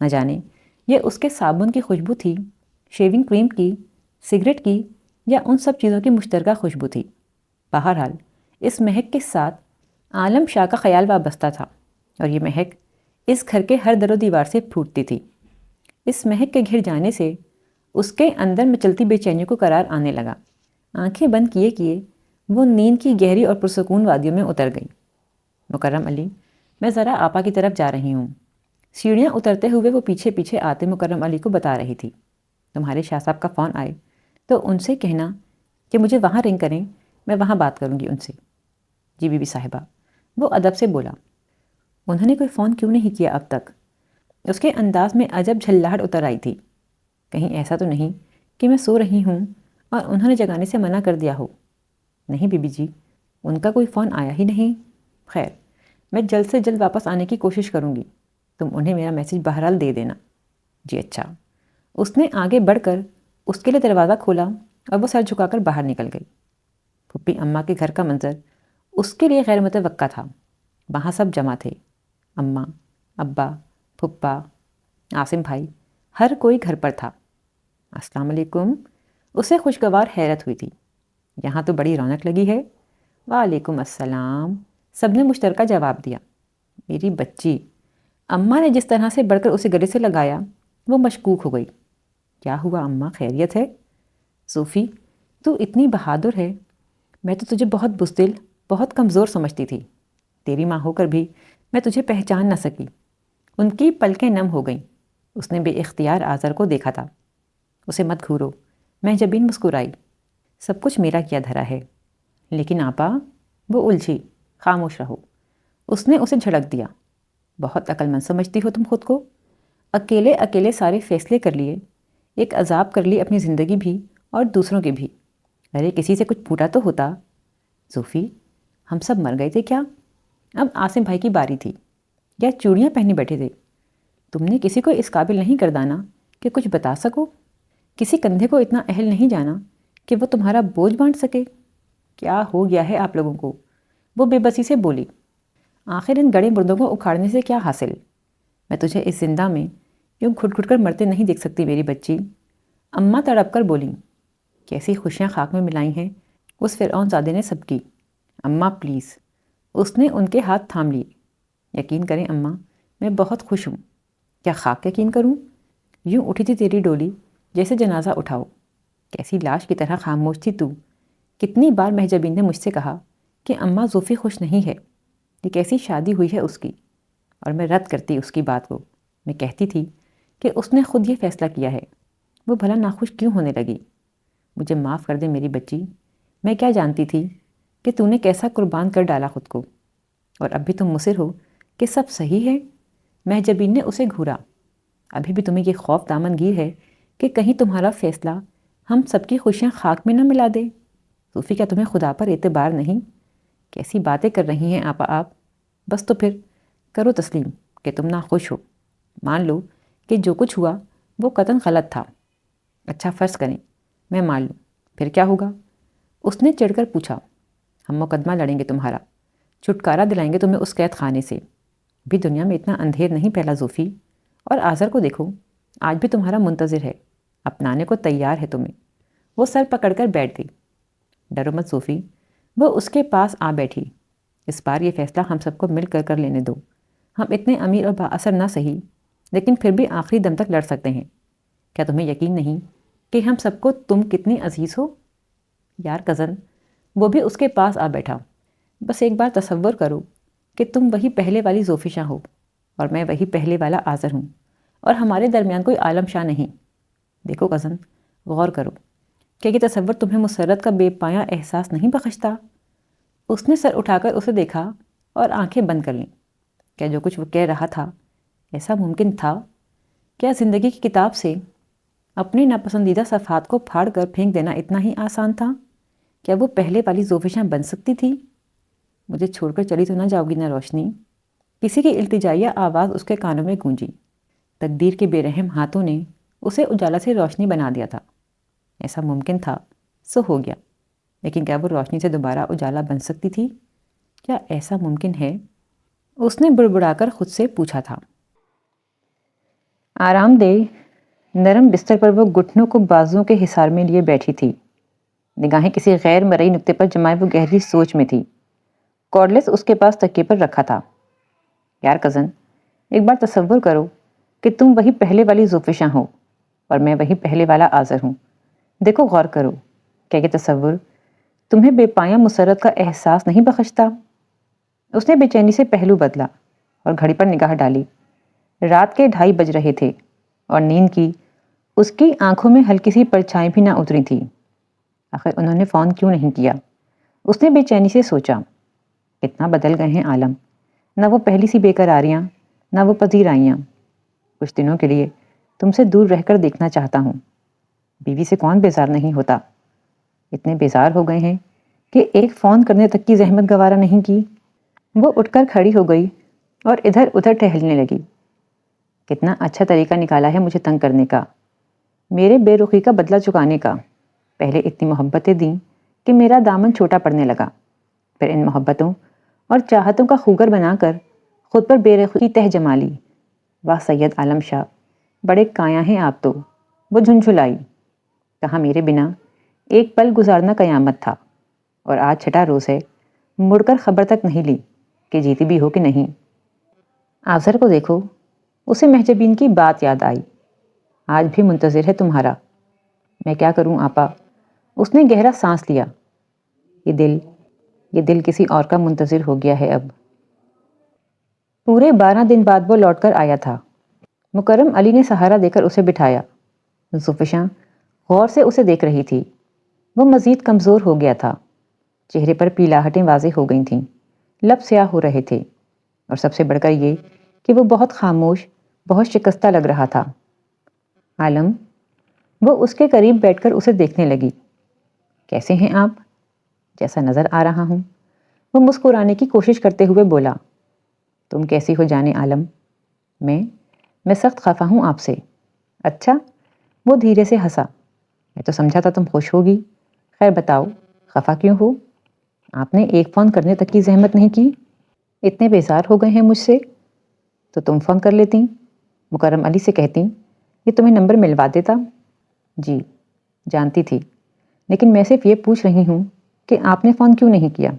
نہ جانے یہ اس کے صابن کی خوشبو تھی، شیونگ کریم کی، سگریٹ کی، یا ان سب چیزوں کی مشترکہ خوشبو تھی۔ بہرحال اس مہک کے ساتھ عالم شاہ کا خیال وابستہ تھا، اور یہ مہک اس گھر کے ہر در و دیوار سے پھوٹتی تھی۔ اس مہک کے گھر جانے سے اس کے اندر میں چلتی بے چینی کو قرار آنے لگا۔ آنکھیں بند کیے کیے وہ نیند کی گہری اور پرسکون وادیوں میں اتر گئی۔ مکرم علی، میں ذرا آپا کی طرف جا رہی ہوں۔ سیڑھیاں اترتے ہوئے وہ پیچھے پیچھے آتے مکرم علی کو بتا رہی تھی، تمہارے شاہ صاحب کا فون آئے تو ان سے کہنا کہ مجھے وہاں رنگ کریں، میں وہاں بات کروں گی ان سے۔ جی بی بی صاحبہ، وہ ادب سے بولا۔ انہوں نے کوئی فون کیوں نہیں کیا اب تک؟ اس کے انداز میں عجب جھلاہٹ اتر آئی تھی۔ کہیں ایسا تو نہیں کہ میں سو رہی ہوں اور انہوں نے جگانے سے منع کر دیا ہو؟ نہیں بی بی جی، ان کا کوئی فون آیا ہی نہیں۔ خیر، میں جلد سے جلد واپس آنے کی کوشش کروں گی، تم انہیں میرا میسج بہرحال دے دینا۔ جی اچھا۔ اس نے آگے بڑھ کر اس کے لیے دروازہ کھولا اور وہ سر جھکا کر باہر نکل گئی۔ پھپھی اماں کے گھر کا منظر اس کے لیے غیر متوقع تھا۔ وہاں سب جمع تھے، اماں، ابا، پھپھا، عاصم بھائی، ہر کوئی گھر پر تھا۔ السلام علیکم، اسے خوشگوار حیرت ہوئی تھی۔ یہاں تو بڑی رونق لگی ہے۔ وعلیکم السلام، سب نے مشترکہ جواب دیا۔ میری بچی، اماں نے جس طرح سے بڑھ کر اسے گلے سے لگایا وہ مشکوک ہو گئی۔ کیا ہوا اماں، خیریت ہے؟ صوفی، تو اتنی بہادر ہے، میں تو تجھے بہت بزدل، بہت کمزور سمجھتی تھی۔ تیری ماں ہو کر بھی میں تجھے پہچان نہ سکی۔ ان کی پلکیں نم ہو گئیں۔ اس نے بے اختیار آذر کو دیکھا تھا۔ اسے مت گھورو، میں جبین مسکرائی۔ سب کچھ میرا کیا دھرا ہے۔ لیکن آپا، وہ الجھی۔ خاموش رہو، اس نے اسے جھڑک دیا۔ بہت عقل مند سمجھتی ہو تم خود کو۔ اکیلے اکیلے سارے فیصلے کر لیے، ایک عذاب کر لی اپنی زندگی بھی اور دوسروں کی بھی۔ ارے کسی سے کچھ پھوٹا تو ہوتا۔ صوفی، ہم سب مر گئے تھے کیا؟ اب عاصم بھائی کی باری تھی، یا چوڑیاں پہنے بیٹھے تھے؟ تم نے کسی کو اس قابل نہیں کردانا کہ کچھ بتا سکو؟ کسی کندھے کو اتنا اہل نہیں جانا کہ وہ تمہارا بوجھ بانٹ سکے؟ کیا ہو گیا ہے آپ لوگوں کو؟ وہ بے بسی سے بولی۔ آخر ان گڑے مردوں کو اکھاڑنے سے کیا حاصل؟ میں تجھے اس زندہ میں یوں گھٹ گھٹ کر مرتے نہیں دیکھ سکتی میری بچی۔ اماں تڑپ کر بولیں۔ کیسی خوشیاں خاک میں ملائی ہیں اس فرعون زادے نے سب کی۔ اماں پلیز، اس نے ان کے ہاتھ تھام لیے۔ یقین کریں اماں، میں بہت خوش ہوں۔ کیا خاک یقین کروں؟ یوں اٹھی تھی تیری ڈولی جیسے جنازہ اٹھاؤ۔ کیسی لاش کی طرح خاموش تھی تو۔ کتنی بار مہجبین نے مجھ سے کہا کہ اماں زوفی خوش نہیں ہے، یہ کیسی شادی ہوئی ہے اس کی۔ اور میں رد کرتی اس کی بات کو۔ میں کہتی تھی کہ اس نے خود یہ فیصلہ کیا ہے، وہ بھلا ناخوش کیوں ہونے لگی؟ مجھے معاف کر دے میری بچی، میں کیا جانتی تھی کہ تو نے کیسا قربان کر ڈالا خود کو، اور اب بھی تم مصر ہو کہ سب صحیح ہے۔ مہجبین نے اسے گھورا۔ ابھی بھی تمہیں یہ خوف دامن گیر ہے کہ کہیں تمہارا فیصلہ ہم سب کی خوشیاں خاک میں نہ ملا دے؟ صوفی، کیا تمہیں خدا پر اعتبار نہیں؟ کیسی باتیں کر رہی ہیں آپا آپ؟ بس تو پھر کرو تسلیم کہ تم ناخوش ہو، مان لو کہ جو کچھ ہوا وہ قطعاً غلط تھا۔ اچھا فرض کریں میں مان لوں، پھر کیا ہوگا؟ اس نے چڑھ کر پوچھا۔ ہم مقدمہ لڑیں گے تمہارا، چھٹکارا دلائیں گے تمہیں اس قید خانے سے۔ بھی دنیا میں اتنا اندھیر نہیں پھیلا زوفی، اور آذر کو دیکھو، آج بھی تمہارا منتظر ہے، اپنانے کو تیار ہے تمہیں۔ وہ سر پکڑ کر بیٹھ گئی۔ ڈرو مت صوفی، وہ اس کے پاس آ بیٹھی۔ اس بار یہ فیصلہ ہم سب کو مل کر لینے دو۔ ہم اتنے امیر اور با اثر نہ سہی، لیکن پھر بھی آخری دم تک لڑ سکتے ہیں۔ کیا تمہیں یقین نہیں کہ ہم سب کو تم کتنی عزیز ہو؟ یار کزن، وہ بھی اس کے پاس آ بیٹھا۔ بس ایک بار تصور کرو کہ تم وہی پہلے والی زوفی ہو اور میں وہی پہلے والا آذر ہوں، اور ہمارے درمیان کوئی عالم شاہ نہیں۔ دیکھو کزن، غور کرو، کیا یہ تصور تمہیں مسرت کا بے پایاں احساس نہیں بخشتا؟ اس نے سر اٹھا کر اسے دیکھا اور آنکھیں بند کر لیں۔ کیا جو کچھ وہ کہہ رہا تھا ایسا ممکن تھا؟ کیا زندگی کی کتاب سے اپنی ناپسندیدہ صفحات کو پھاڑ کر پھینک دینا اتنا ہی آسان تھا؟ کیا وہ پہلے والی زوفیشاں بن سکتی تھی؟ مجھے چھوڑ کر چلی تو نہ جاؤ گی نا روشنی؟ کسی کی التجائیہ آواز اس کے کانوں میں گونجی۔ تقدیر کے بے رحم ہاتھوں نے اسے اجالا سے روشنی بنا دیا تھا۔ ایسا ممکن تھا، سو ہو گیا، لیکن کیا وہ روشنی سے دوبارہ اجالا بن سکتی تھی؟ کیا ایسا ممکن ہے؟ اس نے بڑبڑا کر خود سے پوچھا تھا۔ آرام دہ نرم بستر پر وہ گھٹنوں کو بازوؤں کے حصار میں لیے بیٹھی تھی۔ نگاہیں کسی غیر مرئی نقطے پر جمائے وہ گہری سوچ میں تھی۔ کارڈلیس اس کے پاس تکیے پر رکھا تھا۔ یار کزن، ایک بار تصور کرو کہ تم وہی پہلے والی زوفیشاں ہو اور میں وہی پہلے والا آذر ہوں۔ دیکھو، غور کرو، کیا یہ تصور تمہیں بے پایاں مسرت کا احساس نہیں بخشتا؟ اس نے بے چینی سے پہلو بدلا اور گھڑی پر نگاہ ڈالی۔ رات کے 2:30 بج رہے تھے اور نیند کی اس کی آنکھوں میں ہلکی سی پرچھائی بھی نہ اتری تھی۔ آخر انہوں نے فون کیوں نہیں کیا؟ اس نے بے چینی سے سوچا۔ کتنا بدل گئے ہیں عالم، نہ وہ پہلی سی بے قراریاں، نہ وہ پذیرائیاں۔ کچھ دنوں کے لیے تم سے دور رہ کر دیکھنا چاہتا ہوں۔ بیوی سے کون بیزار نہیں ہوتا؟ اتنے بیزار ہو گئے ہیں کہ ایک فون کرنے تک کی زحمت گوارا نہیں کی۔ وہ اٹھ کر کھڑی ہو گئی اور ادھر ادھر ٹہلنے لگی۔ کتنا اچھا طریقہ نکالا ہے مجھے تنگ کرنے کا، میرے بے رخی کا بدلہ چکانے کا۔ پہلے اتنی محبتیں دیں کہ میرا دامن چھوٹا پڑنے لگا، پھر ان محبتوں اور چاہتوں کا خوگر بنا کر خود پر بے رخی کی تہ جما لی۔ واہ سید عالم شاہ، بڑے کایاں ہیں آپ تو۔ وہ جھنجھلائی۔ کہاں میرے بنا ایک پل گزارنا قیامت تھا، اور آج چھٹا روز ہے، مڑ کر خبر تک نہیں لی کہ جیتی بھی ہو کہ نہیں۔ آذر کو دیکھو، اسے مہجبین کی بات یاد آئی۔ آج بھی منتظر ہے تمہارا۔ میں کیا کروں آپا؟ اس نے گہرا سانس لیا۔ یہ دل کسی اور کا منتظر ہو گیا ہے اب۔ پورے 12 دن بعد وہ لوٹ کر آیا تھا۔ مکرم علی نے سہارا دے کر اسے بٹھایا۔ زوفیشاں غور سے اسے دیکھ رہی تھی۔ وہ مزید کمزور ہو گیا تھا۔ چہرے پر پیلاہٹیں واضح ہو گئی تھیں، لب سیاہ ہو رہے تھے، اور سب سے بڑھ کر یہ کہ وہ بہت خاموش، بہت شکستہ لگ رہا تھا۔ عالم، وہ اس کے قریب بیٹھ کر اسے دیکھنے لگی۔ کیسے ہیں آپ؟ جیسا نظر آ رہا ہوں۔ وہ مسکرانے کی کوشش کرتے ہوئے بولا۔ تم کیسی ہو جانے عالم؟ میں سخت خفا ہوں آپ سے۔ اچھا؟ وہ دھیرے سے ہنسا۔ میں تو سمجھا تھا تم خوش ہوگی۔ خیر بتاؤ، خفا کیوں ہو؟ آپ نے ایک فون کرنے تک کی زحمت نہیں کی۔ اتنے بیزار ہو گئے ہیں مجھ سے تو تم فون کر لیتی، مکرم علی سے کہتی کہ تمہیں نمبر ملوا دیتا۔ جی جانتی تھی، لیکن میں صرف یہ پوچھ رہی ہوں کہ آپ نے فون کیوں نہیں کیا؟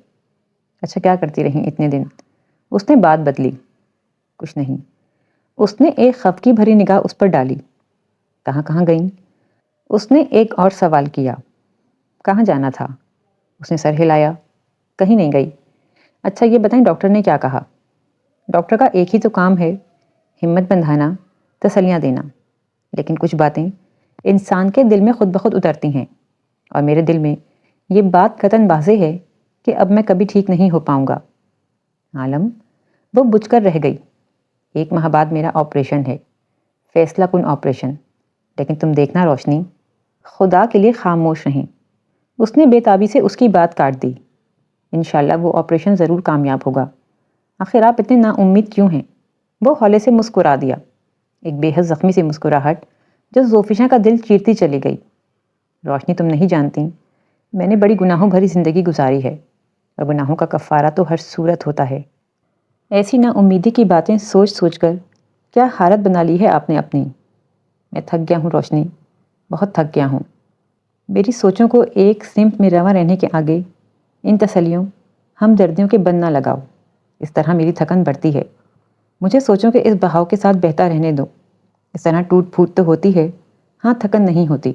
اچھا، کیا کرتی رہیں اتنے دن؟ اس نے بات بدلی۔ کچھ نہیں۔ اس نے ایک خفگی بھری نگاہ اس پر ڈالی۔ کہاں کہاں گئیں؟ اس نے ایک اور سوال کیا۔ کہاں جانا تھا؟ اس نے سر ہلایا۔ کہیں نہیں گئی۔ اچھا یہ بتائیں ڈاکٹر نے کیا کہا؟ ڈاکٹر کا ایک ہی تو کام ہے، ہمت بندھانا، تسلیاں دینا، لیکن کچھ باتیں انسان کے دل میں خود بخود اترتی ہیں، اور میرے دل میں یہ بات قطعاً واضح ہے کہ اب میں کبھی ٹھیک نہیں ہو پاؤں گا۔ عالم، وہ بجھ کر رہ گئی۔ 1 ماہ بعد میرا آپریشن ہے، فیصلہ کن آپریشن، لیکن تم دیکھنا روشنی، خدا کے لیے خاموش رہیں۔ اس نے بے تابی سے اس کی بات کاٹ دی۔ انشاءاللہ وہ آپریشن ضرور کامیاب ہوگا۔ آخر آپ اتنے نا امید کیوں ہیں؟ وہ ہولے سے مسکرا دیا، ایک بے حد زخمی سی مسکراہٹ جو زوفیشاں کا دل چیرتی چلی گئی۔ روشنی، تم نہیں جانتی، میں نے بڑی گناہوں بھری زندگی گزاری ہے، اور گناہوں کا کفارہ تو ہر صورت ہوتا ہے۔ ایسی نا امیدی کی باتیں سوچ سوچ کر کیا حالت بنا لی ہے آپ نے اپنی۔ میں تھک گیا ہوں روشنی، بہت تھک گیا ہوں۔ میری سوچوں کو ایک سمت میں رواں رہنے کے آگے ان تسلیوں، ہمدردیوں کے بند نہ لگاؤ، اس طرح میری تھکن بڑھتی ہے۔ مجھے سوچوں کے اس بہاؤ کے ساتھ بہتا رہنے دو۔ اس طرح ٹوٹ پھوٹ تو ہوتی ہے، ہاں تھکن نہیں ہوتی۔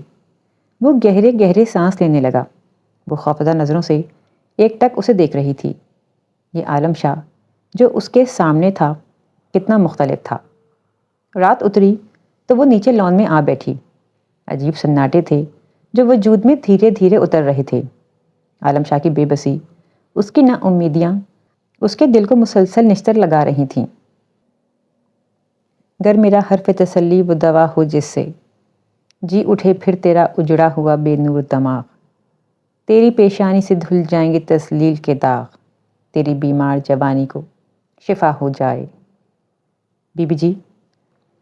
وہ گہرے گہرے سانس لینے لگا۔ وہ خوفزدہ نظروں سے ایک ٹک اسے دیکھ رہی تھی۔ یہ عالم شاہ جو اس کے سامنے تھا کتنا مختلف تھا۔ رات اتری تو وہ نیچے لان میں آ بیٹھی۔ عجیب سناٹے تھے جو وجود میں دھیرے دھیرے اتر رہے تھے۔ عالم شاہ کی بے بسی، اس کی نا امیدیاں اس کے دل کو مسلسل نشتر لگا رہی تھیں۔ گر میرا حرف تسلی وہ دوا ہو جس سے، جی اٹھے پھر تیرا اجڑا ہوا بے نور دماغ، تیری پیشانی سے دھل جائیں گے تسلیل کے داغ، تیری بیمار جوانی کو شفا ہو جائے۔ بی بی جی،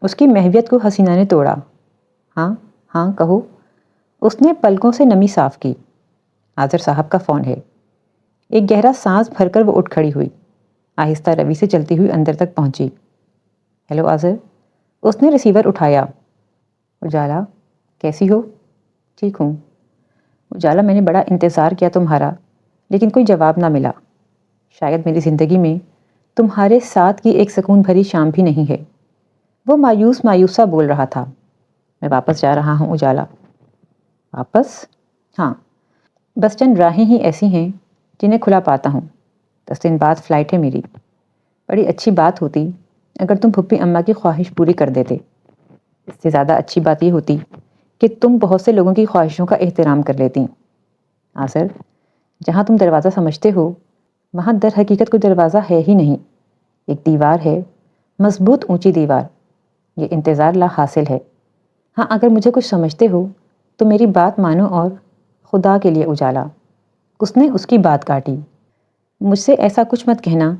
اس کی محویت کو حسینہ نے توڑا۔ ہاں ہاں کہو۔ اس نے پلکوں سے نمی صاف کی۔ آذر صاحب کا فون ہے۔ ایک گہرا سانس بھر کر وہ اٹھ کھڑی ہوئی، آہستہ روی سے چلتی ہوئی اندر تک پہنچی۔ ہیلو آذر۔ اس نے ریسیور اٹھایا۔ اجالا، کیسی ہو؟ ٹھیک ہوں۔ اجالا، میں نے بڑا انتظار کیا تمہارا، لیکن کوئی جواب نہ ملا۔ شاید میری زندگی میں تمہارے ساتھ کی ایک سکون بھری شام بھی نہیں ہے۔ وہ مایوس مایوس سا بول رہا تھا۔ میں واپس جا رہا ہوں اجالا۔ واپس؟ ہاں، بس چند راہیں ہی ایسی ہیں جنہیں کھلا پاتا ہوں۔ 10 دن بعد فلائٹ ہے میری۔ بڑی اچھی بات ہوتی اگر تم پھپھی اماں کی خواہش پوری کر دیتے۔ اس سے زیادہ اچھی بات یہ ہوتی کہ تم بہت سے لوگوں کی خواہشوں کا احترام کر لیتی۔ آذر، جہاں تم دروازہ سمجھتے ہو وہاں در حقیقت کوئی دروازہ ہے ہی نہیں، ایک دیوار ہے، مضبوط اونچی دیوار۔ یہ انتظار لا حاصل ہے۔ ہاں، اگر مجھے کچھ سمجھتے ہو تو میری بات مانو، اور خدا کے لیے اجالا۔ اس نے اس کی بات کاٹی۔ مجھ سے ایسا کچھ مت کہنا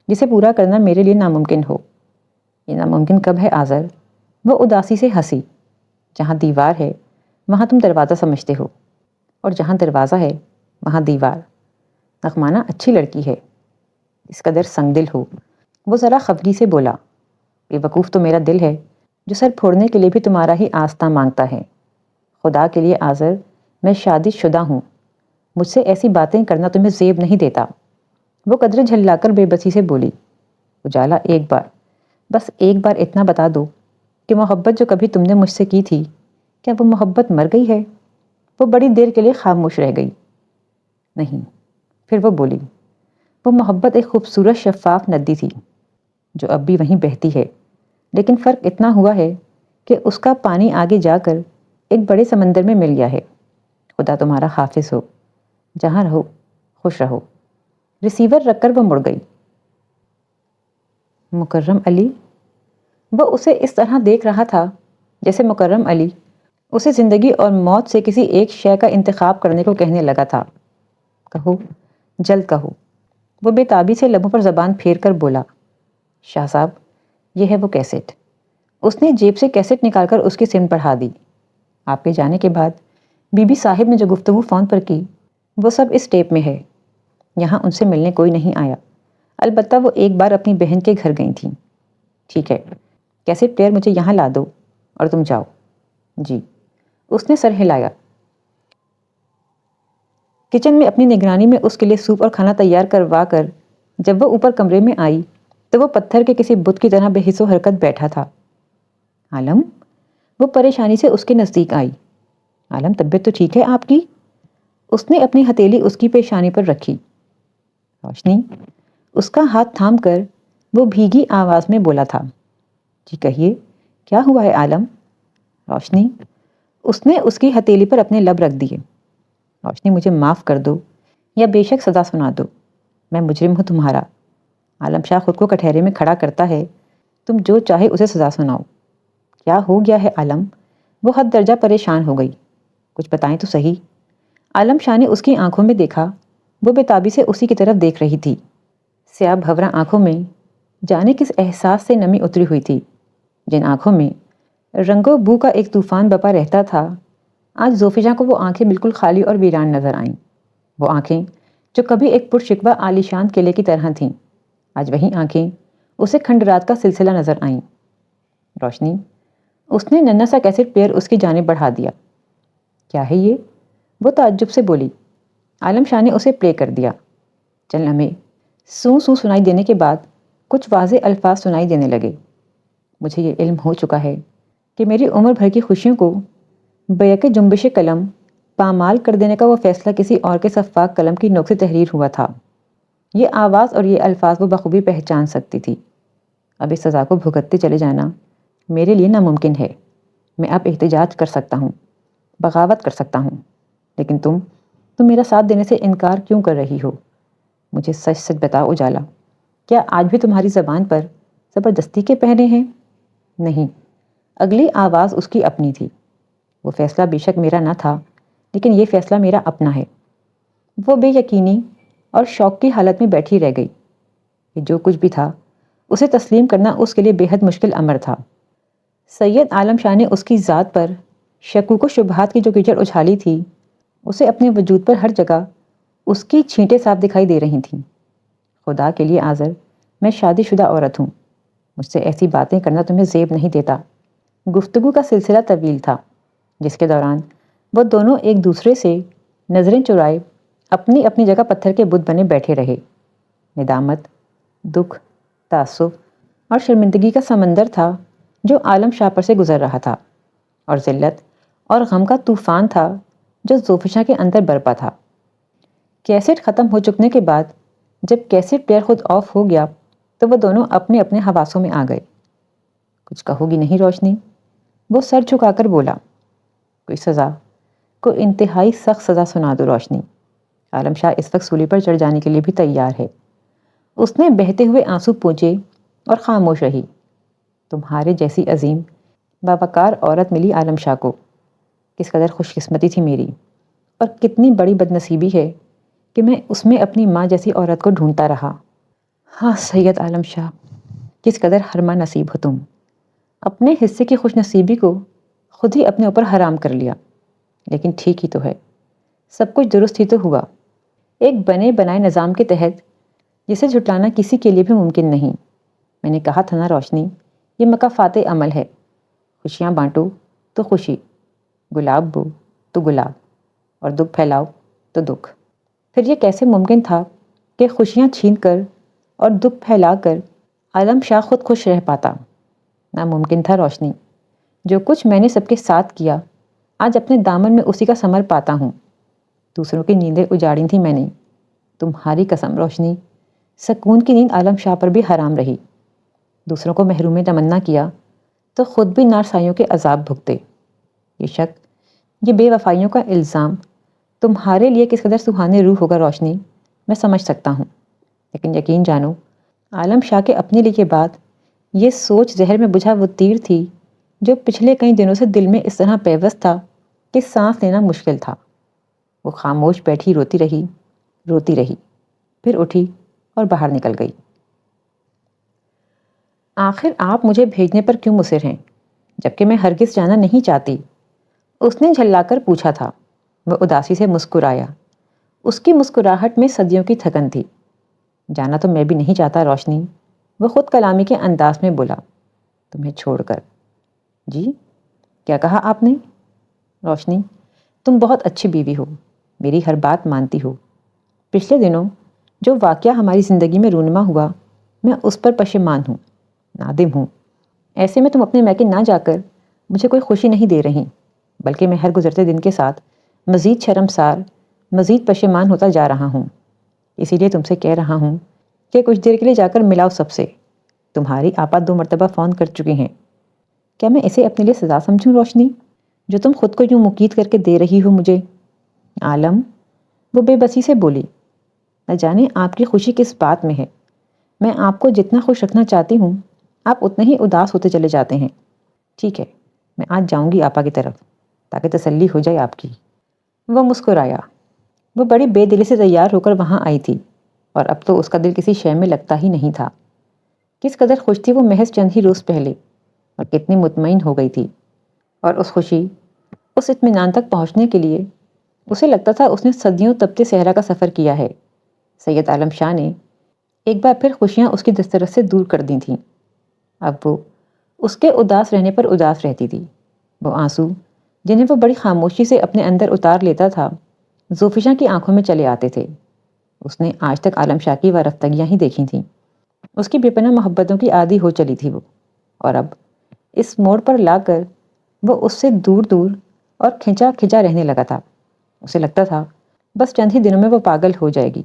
جسے پورا کرنا میرے لیے ناممکن ہو۔ یہ ناممکن کب ہے آذر؟ وہ اداسی سے ہنسی۔ جہاں دیوار ہے وہاں تم دروازہ سمجھتے ہو، اور جہاں دروازہ ہے وہاں دیوار۔ نغمانہ اچھی لڑکی ہے، اس قدر سنگ دل ہو۔ وہ ذرا خفگی سے بولا۔ بے وقوف تو میرا دل ہے جو سر پھوڑنے کے لیے بھی تمہارا ہی آستہ مانگتا ہے۔ خدا کے لیے آذر، میں شادی شدہ ہوں، مجھ سے ایسی باتیں کرنا تمہیں زیب نہیں دیتا۔ وہ قدرے جھلا کر بے بسی سے بولی۔ اجالا، ایک بار، بس ایک بار اتنا بتا دو کہ محبت جو کبھی تم نے مجھ سے کی تھی، کیا وہ محبت مر گئی ہے؟ وہ بڑی دیر کے لیے خاموش رہ گئی۔ نہیں۔ پھر وہ بولی، وہ محبت ایک خوبصورت شفاف ندی تھی جو اب بھی وہیں بہتی ہے، لیکن فرق اتنا ہوا ہے کہ اس کا پانی آگے جا کر ایک بڑے سمندر میں مل گیا ہے۔ خدا تمہارا حافظ ہو، جہاں رہو خوش رہو۔ ریسیور رکھ کر وہ مڑ گئی۔ مکرم علی؟ وہ اسے اس طرح دیکھ رہا تھا جیسے مکرم علی اسے زندگی اور موت سے کسی ایک شے کا انتخاب کرنے کو کہنے لگا تھا۔ کہو، جلد کہو۔ وہ بے تابی سے لبوں پر زبان پھیر کر بولا۔ شاہ صاحب، یہ ہے وہ کیسٹ۔ اس نے جیب سے کیسٹ نکال کر اس کی سمت بڑھا دی۔ آپ کے جانے کے بعد بی بی صاحب نے جو گفتگو فون پر کی وہ سب اس ٹیپ میں ہے۔ یہاں ان سے ملنے کوئی نہیں آیا، البتہ وہ ایک بار اپنی بہن کے گھر گئی تھیں۔ ٹھیک ہے، کیسٹ پلیئر مجھے یہاں لا دو اور تم جاؤ۔ جی۔ اس نے سر ہلایا۔ کچن میں اپنی نگرانی میں اس کے لیے سوپ اور کھانا تیار کروا کر جب وہ اوپر کمرے میں آئی تو وہ پتھر کے کسی بت کی طرح بے حس و حرکت بیٹھا تھا۔ عالم؟ وہ پریشانی سے اس کے نزدیک آئی۔ عالم، طبیعت تو ٹھیک ہے آپ کی؟ اس نے اپنی ہتھیلی اس کی پیشانی پر رکھی۔ روشنی، اس کا ہاتھ تھام کر وہ بھیگی آواز میں بولا تھا۔ جی کہیے، کیا ہوا ہے عالم؟ روشنی، اس نے اس کی ہتھیلی پر اپنے لب رکھ دیے۔ روشنی، مجھے معاف کر دو یا بے شک سزا سنا دو، میں مجرم ہوں تمہارا۔ عالم شاہ خود کو کٹہرے میں کھڑا کرتا ہے، تم جو چاہے اسے سزا سناؤ۔ کیا ہو گیا ہے عالم؟ وہ حد درجہ پریشان ہو گئی۔ کچھ بتائیں تو صحیح۔ عالم شاہ نے اس کی آنکھوں میں دیکھا، وہ بے تابی سے اسی کی طرف دیکھ رہی تھی۔ سیاہ بھوراں آنکھوں میں جانے کس احساس سے نمی اتری ہوئی تھی۔ جن آنکھوں میں رنگ و بو کا ایک طوفان بپا رہتا تھا، آج زوفیجاں کو وہ آنکھیں بالکل خالی اور ویران نظر آئیں۔ وہ آنکھیں جو کبھی ایک پرشکوہ عالیشان قلعے کی طرح تھیں، آج وہی آنکھیں اسے کھنڈرات کا سلسلہ نظر آئیں۔ روشنی، اس نے ننھا سا کیسٹ پلیئر اس کی جانب بڑھا دیا۔ کیا ہے یہ؟ وہ تعجب سے بولی۔ عالم شاہ نے اسے پلے کر دیا۔ چند لمحے سوں سوں سنائی دینے کے بعد کچھ واضح الفاظ سنائی دینے لگے۔ مجھے یہ علم ہو چکا ہے کہ میری عمر بھر کی خوشیوں کو بیک جنبش قلم پامال کر دینے کا وہ فیصلہ کسی اور کے سفاک قلم کی نوک سے تحریر ہوا تھا۔ یہ آواز اور یہ الفاظ وہ بخوبی پہچان سکتی تھی۔ اب اس سزا کو بھگتتے چلے جانا میرے لیے ناممکن ہے۔ میں اب احتجاج کر سکتا ہوں، بغاوت کر سکتا ہوں، لیکن تم میرا ساتھ دینے سے انکار کیوں کر رہی ہو؟ مجھے سچ سچ بتاؤ اجالا، کیا آج بھی تمہاری زبان پر زبردستی کے پہنے ہیں؟ نہیں۔ اگلی آواز اس کی اپنی تھی۔ وہ فیصلہ بے شک میرا نہ تھا، لیکن یہ فیصلہ میرا اپنا ہے۔ وہ بے یقینی اور شوق کی حالت میں بیٹھی رہ گئی کہ جو کچھ بھی تھا اسے تسلیم کرنا اس کے لیے بے حد مشکل امر تھا۔ سید عالم شاہ نے اس کی ذات پر شکوک و شبہات کی جو کیچڑ اچھالی تھی، اسے اپنے وجود پر ہر جگہ اس کی چھینٹیں صاف دکھائی دے رہی تھیں۔ خدا کے لیے آذر، میں شادی شدہ عورت ہوں، مجھ سے ایسی باتیں کرنا تمہیں زیب نہیں دیتا۔ گفتگو کا سلسلہ طویل تھا، جس کے دوران وہ دونوں ایک دوسرے سے نظریں چرائے اپنی اپنی جگہ پتھر کے بت بنے بیٹھے رہے۔ ندامت، دکھ، تعصب اور شرمندگی کا سمندر تھا جو عالم شاہ پر سے گزر رہا تھا، اور ذلت اور غم کا طوفان تھا جو زوفیشاں کے اندر برپا تھا۔ کیسٹ ختم ہو چکنے کے بعد جب کیسٹ پلیئر خود آف ہو گیا تو وہ دونوں اپنے اپنے حواسوں میں آ گئے۔ کچھ کہو گی نہیں روشنی؟ وہ سر جھکا کر بولا۔ کوئی سزا، کوئی انتہائی سخت سزا سنا دو روشنی۔ عالم شاہ اس وقت سولی پر چڑھ جانے کے لیے بھی تیار ہے۔ اس نے بہتے ہوئے آنسو پونچھے اور خاموش رہی۔ تمہارے جیسی عظیم باوقار عورت ملی عالم شاہ کو، کس قدر خوش قسمتی تھی میری، اور کتنی بڑی بد نصیبی ہے کہ میں اس میں اپنی ماں جیسی عورت کو ڈھونڈتا رہا۔ ہاں سید عالم شاہ، کس قدر حرمہ نصیب ہو تم۔ اپنے حصے کی خوش نصیبی کو خود ہی اپنے اوپر حرام کر لیا، لیکن ٹھیک ہی تو ہے، سب کچھ درست ہی تو ہوا۔ ایک بنے بنائے نظام کے تحت جسے جھٹلانا کسی کے لیے بھی ممکن نہیں۔ میں نے کہا تھا نا روشنی، یہ مکافات عمل ہے۔ خوشیاں بانٹو تو خوشی، گلاب بو تو گلاب، اور دکھ پھیلاؤ تو دکھ۔ پھر یہ کیسے ممکن تھا کہ خوشیاں چھین کر اور دکھ پھیلا کر عالم شاہ خود خوش رہ پاتا؟ ناممکن تھا روشنی۔ جو کچھ میں نے سب کے ساتھ کیا، آج اپنے دامن میں اسی کا ثمر پاتا ہوں۔ دوسروں کی نیندیں اجاڑی تھیں میں نے، تمہاری قسم روشنی، سکون کی نیند عالم شاہ پر بھی حرام رہی۔ دوسروں کو محروم تمنا کیا تو خود بھی نارسائیوں کے عذاب بھگتے۔ یہ شک، یہ بے وفائیوں کا الزام تمہارے لیے کس قدر سہانے روح ہوگا روشنی، میں سمجھ سکتا ہوں، لیکن یقین جانو، عالم شاہ کے اپنے لیے کے بعد یہ سوچ زہر میں بجھا وہ تیر تھی جو پچھلے کئی دنوں سے دل میں اس طرح پیوست تھا کہ سانس لینا مشکل تھا۔ وہ خاموش بیٹھی روتی رہی، پھر اٹھی اور باہر نکل گئی۔ آخر آپ مجھے بھیجنے پر کیوں مصر ہیں، جبکہ میں ہرگز جانا نہیں چاہتی؟ اس نے جھلا کر پوچھا تھا۔ وہ اداسی سے مسکرایا۔ اس کی مسکراہٹ میں صدیوں کی تھکن تھی۔ جانا تو میں بھی نہیں چاہتا روشنی، وہ خود کلامی کے انداز میں بولا، تمہیں چھوڑ کر۔ جی کیا کہا آپ نے؟ روشنی، تم بہت اچھی بیوی ہو، میری ہر بات مانتی ہو۔ پچھلے دنوں جو واقعہ ہماری زندگی میں رونما ہوا، میں اس پر پشیمان ہوں، نادم ہوں۔ ایسے میں تم اپنے میکے نہ جا کر مجھے کوئی خوشی نہیں دے رہی، بلکہ میں ہر گزرتے دن کے ساتھ مزید شرمسار، مزید پشیمان ہوتا جا رہا ہوں۔ اسی لیے تم سے کہہ رہا ہوں کہ کچھ دیر کے لیے جا کر ملاؤ سب سے، تمہاری آپا 2 مرتبہ فون کر چکے ہیں۔ کیا میں اسے اپنے لیے سزا سمجھوں روشنی، جو تم خود کو یوں مقید کر کے دے رہی ہو مجھے؟ عالم، وہ بے بسی سے بولی، نہ جانے آپ کی خوشی کس بات میں ہے۔ میں آپ کو جتنا خوش رکھنا چاہتی ہوں، آپ اتنے ہی اداس ہوتے چلے جاتے ہیں۔ ٹھیک ہے، میں آج جاؤں گی آپا کی طرف، تاکہ تسلی ہو جائے آپ کی۔ وہ مسکرایا۔ وہ بڑی بے دلی سے تیار ہو کر وہاں آئی تھی، اور اب تو اس کا دل کسی شے میں لگتا ہی نہیں تھا۔ کس قدر خوش تھی وہ محض چند ہی روز پہلے، اور کتنی مطمئن ہو گئی تھی۔ اور اس خوشی، اس اطمینان تک پہنچنے کے لیے اسے لگتا تھا اس نے صدیوں تپتے صحرا کا سفر کیا ہے۔ سید عالم شاہ نے ایک بار پھر خوشیاں اس کی دسترس سے دور کر دی تھیں۔ اب وہ اس کے اداس رہنے پر اداس رہتی تھی۔ وہ آنسو جنہیں وہ بڑی خاموشی سے اپنے اندر اتار لیتا تھا، زوفشاں کی آنکھوں میں چلے آتے تھے۔ اس نے آج تک عالم شاہ کی وارفتگیاں ہی دیکھی تھیں۔ اس کی بے پناہ محبتوں کی عادی ہو چلی تھی وہ، اور اب اس موڑ پر لا کر وہ اس سے دور دور اور کھنچا کھنچا رہنے لگا تھا۔ اسے لگتا تھا بس چند ہی دنوں میں وہ پاگل ہو جائے گی۔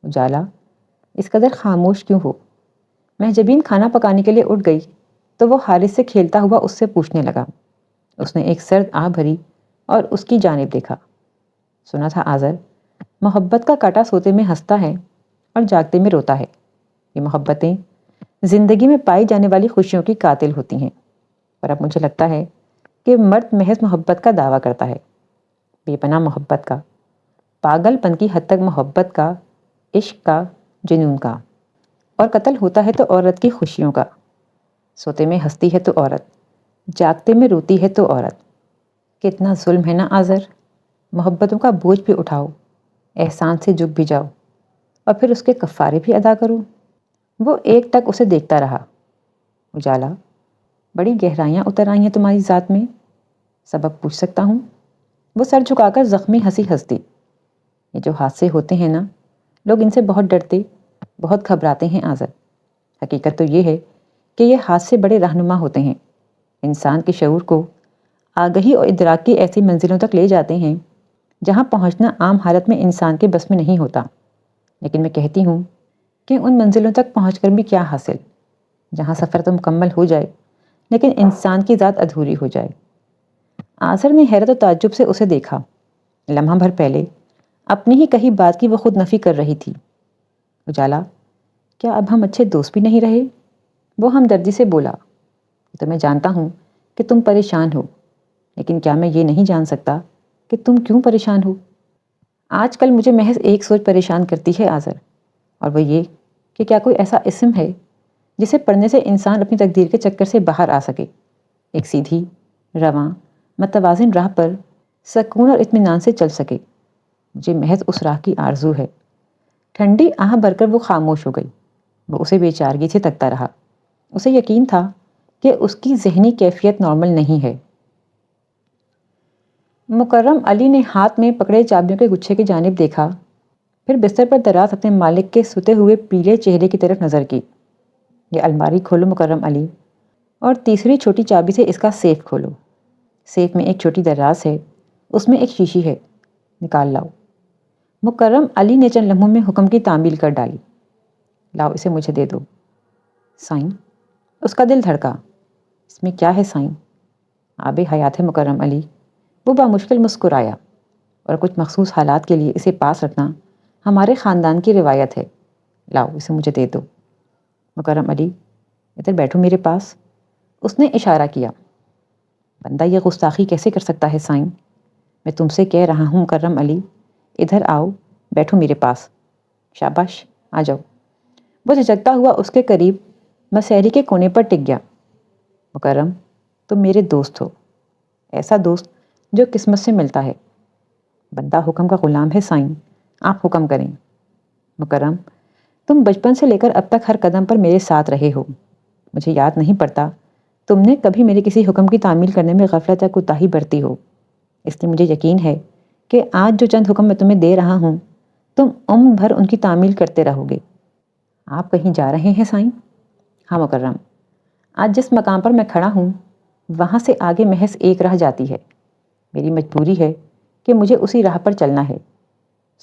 اجالا، اس قدر خاموش کیوں ہو؟ مہجبین کھانا پکانے کے لیے اٹھ گئی تو وہ حارث سے کھیلتا ہوا اس سے پوچھنے لگا۔ اس نے ایک سرد آہ بھری اور اس کی جانب دیکھا۔ سنا تھا آذر، محبت کا کاٹا سوتے میں ہنستا ہے اور جاگتے میں روتا ہے۔ یہ محبتیں زندگی میں پائی جانے والی خوشیوں کی قاتل ہوتی ہیں، پر اب مجھے لگتا ہے کہ مرد محض محبت کا دعویٰ کرتا ہے، بے پناہ محبت کا، پاگل پن کی حد تک محبت کا، عشق کا، جنون کا، اور قتل ہوتا ہے تو عورت کی خوشیوں کا۔ سوتے میں ہنستی ہے تو عورت، جاگتے میں روتی ہے تو عورت۔ کتنا ظلم ہے نا آذر! محبتوں کا بوجھ بھی اٹھاؤ، احسان سے جھک بھی جاؤ، اور پھر اس کے کفارے بھی ادا کرو۔ وہ ایک ٹک اسے دیکھتا رہا۔ اجالا، بڑی گہرائیاں اتر آئی ہیں تمہاری ذات میں، سبب پوچھ سکتا ہوں؟ وہ سر جھکا کر زخمی ہنسی ہنستی۔ یہ جو حادثے ہوتے ہیں نا، لوگ ان سے بہت ڈرتے، بہت گھبراتے ہیں آذر۔ حقیقت تو یہ ہے کہ یہ حادثے بڑے رہنما ہوتے ہیں، انسان کے شعور کو آگہی اور ادراک کی ایسی منزلوں تک لے جاتے ہیں جہاں پہنچنا عام حالت میں انسان کے بس میں نہیں ہوتا۔ لیکن میں کہتی ہوں کہ ان منزلوں تک پہنچ کر بھی کیا حاصل، جہاں سفر تو مکمل ہو جائے لیکن انسان کی ذات ادھوری ہو جائے۔ آذر نے حیرت و تعجب سے اسے دیکھا۔ لمحہ بھر پہلے اپنی ہی کہی بات کی وہ خود نفی کر رہی تھی۔ اجالا، کیا اب ہم اچھے دوست بھی نہیں رہے؟ وہ ہمدردی سے بولا۔ تو میں جانتا ہوں کہ تم پریشان ہو، لیکن کیا میں یہ نہیں جان سکتا کہ تم کیوں پریشان ہو؟ آج کل مجھے محض ایک سوچ پریشان کرتی ہے آذر، اور وہ یہ کہ کیا کوئی ایسا اسم ہے جسے پڑھنے سے انسان اپنی تقدیر کے چکر سے باہر آ سکے، ایک سیدھی، رواں، متوازن راہ پر سکون اور اطمینان سے چل سکے۔ مجھے محض اس راہ کی آرزو ہے۔ ٹھنڈی آہ بھر کر وہ خاموش ہو گئی۔ وہ اسے بے چارگی سے تکتا رہا۔ اسے یقین تھا کہ اس کی ذہنی کیفیت نارمل نہیں ہے۔ مکرم علی نے ہاتھ میں پکڑے چابیوں کے گچھے کی جانب دیکھا، پھر بستر پر دراز اپنے مالک کے سوتے ہوئے پیلے چہرے کی طرف نظر کی۔ یہ الماری کھولو مکرم علی، اور تیسری چھوٹی چابی سے اس کا سیف کھولو۔ سیف میں ایک چھوٹی دراز ہے، اس میں ایک شیشی ہے، نکال لاؤ۔ مکرم علی نے چند لمحوں میں حکم کی تعمیل کر ڈالی۔ لاؤ اسے مجھے دے دو۔ سائن؟ اس کا دل دھڑکا۔ اس میں کیا ہے سائن؟ آب حیات ہے مکرم علی۔ وہ بامشکل مسکرایا۔ اور کچھ مخصوص حالات کے لیے اسے پاس رکھنا ہمارے خاندان کی روایت ہے۔ لاؤ اسے مجھے دے دو۔ مکرم علی، ادھر بیٹھو میرے پاس۔ اس نے اشارہ کیا۔ بندہ یہ گستاخی کیسے کر سکتا ہے سائن؟ میں تم سے کہہ رہا ہوں مکرم علی، ادھر آؤ، بیٹھو میرے پاس۔ شاباش، آ جاؤ۔ وہ جھجکتا ہوا اس کے قریب مسحری کے کونے پر ٹک گیا۔ مکرم، تم میرے دوست ہو، ایسا دوست جو قسمت سے ملتا ہے۔ بندہ حکم کا غلام ہے سائن، آپ حکم کریں۔ مکرم، تم بچپن سے لے کر اب تک ہر قدم پر میرے ساتھ رہے ہو۔ مجھے یاد نہیں پڑتا تم نے کبھی میرے کسی حکم کی تعمیل کرنے میں غفلت یا کوتاہی برتی ہو۔ اس لیے مجھے یقین ہے کہ آج جو چند حکم میں تمہیں دے رہا ہوں، تم عمر بھر ان کی تعمیل کرتے رہو گے۔ آپ کہیں جا رہے ہیں سائن؟ ہاں مکرم، آج جس مقام پر میں کھڑا ہوں وہاں سے آگے محض ایک راہ جاتی ہے۔ میری مجبوری ہے کہ مجھے اسی راہ پر چلنا ہے۔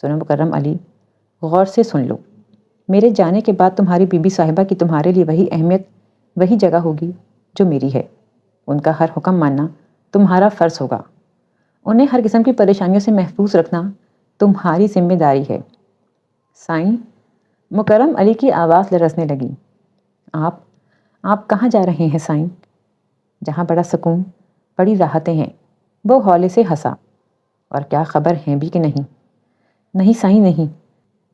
سنو مکرم علی، غور سے سن لو۔ میرے جانے کے بعد تمہاری بی بی صاحبہ کی تمہارے لیے وہی اہمیت، وہی جگہ ہوگی جو میری ہے۔ ان کا ہر حکم ماننا تمہارا فرض ہوگا۔ انہیں ہر قسم کی پریشانیوں سے محفوظ رکھنا تمہاری ذمہ داری ہے۔ سائیں، مکرم علی کی آواز لرزنے لگی۔ آپ کہاں جا رہے ہیں سائیں؟ جہاں بڑا سکون، بڑی راحتیں ہیں۔ وہ ہولے سے ہنسا۔ اور کیا خبر ہیں بھی کہ نہیں؟ نہیں سائیں نہیں۔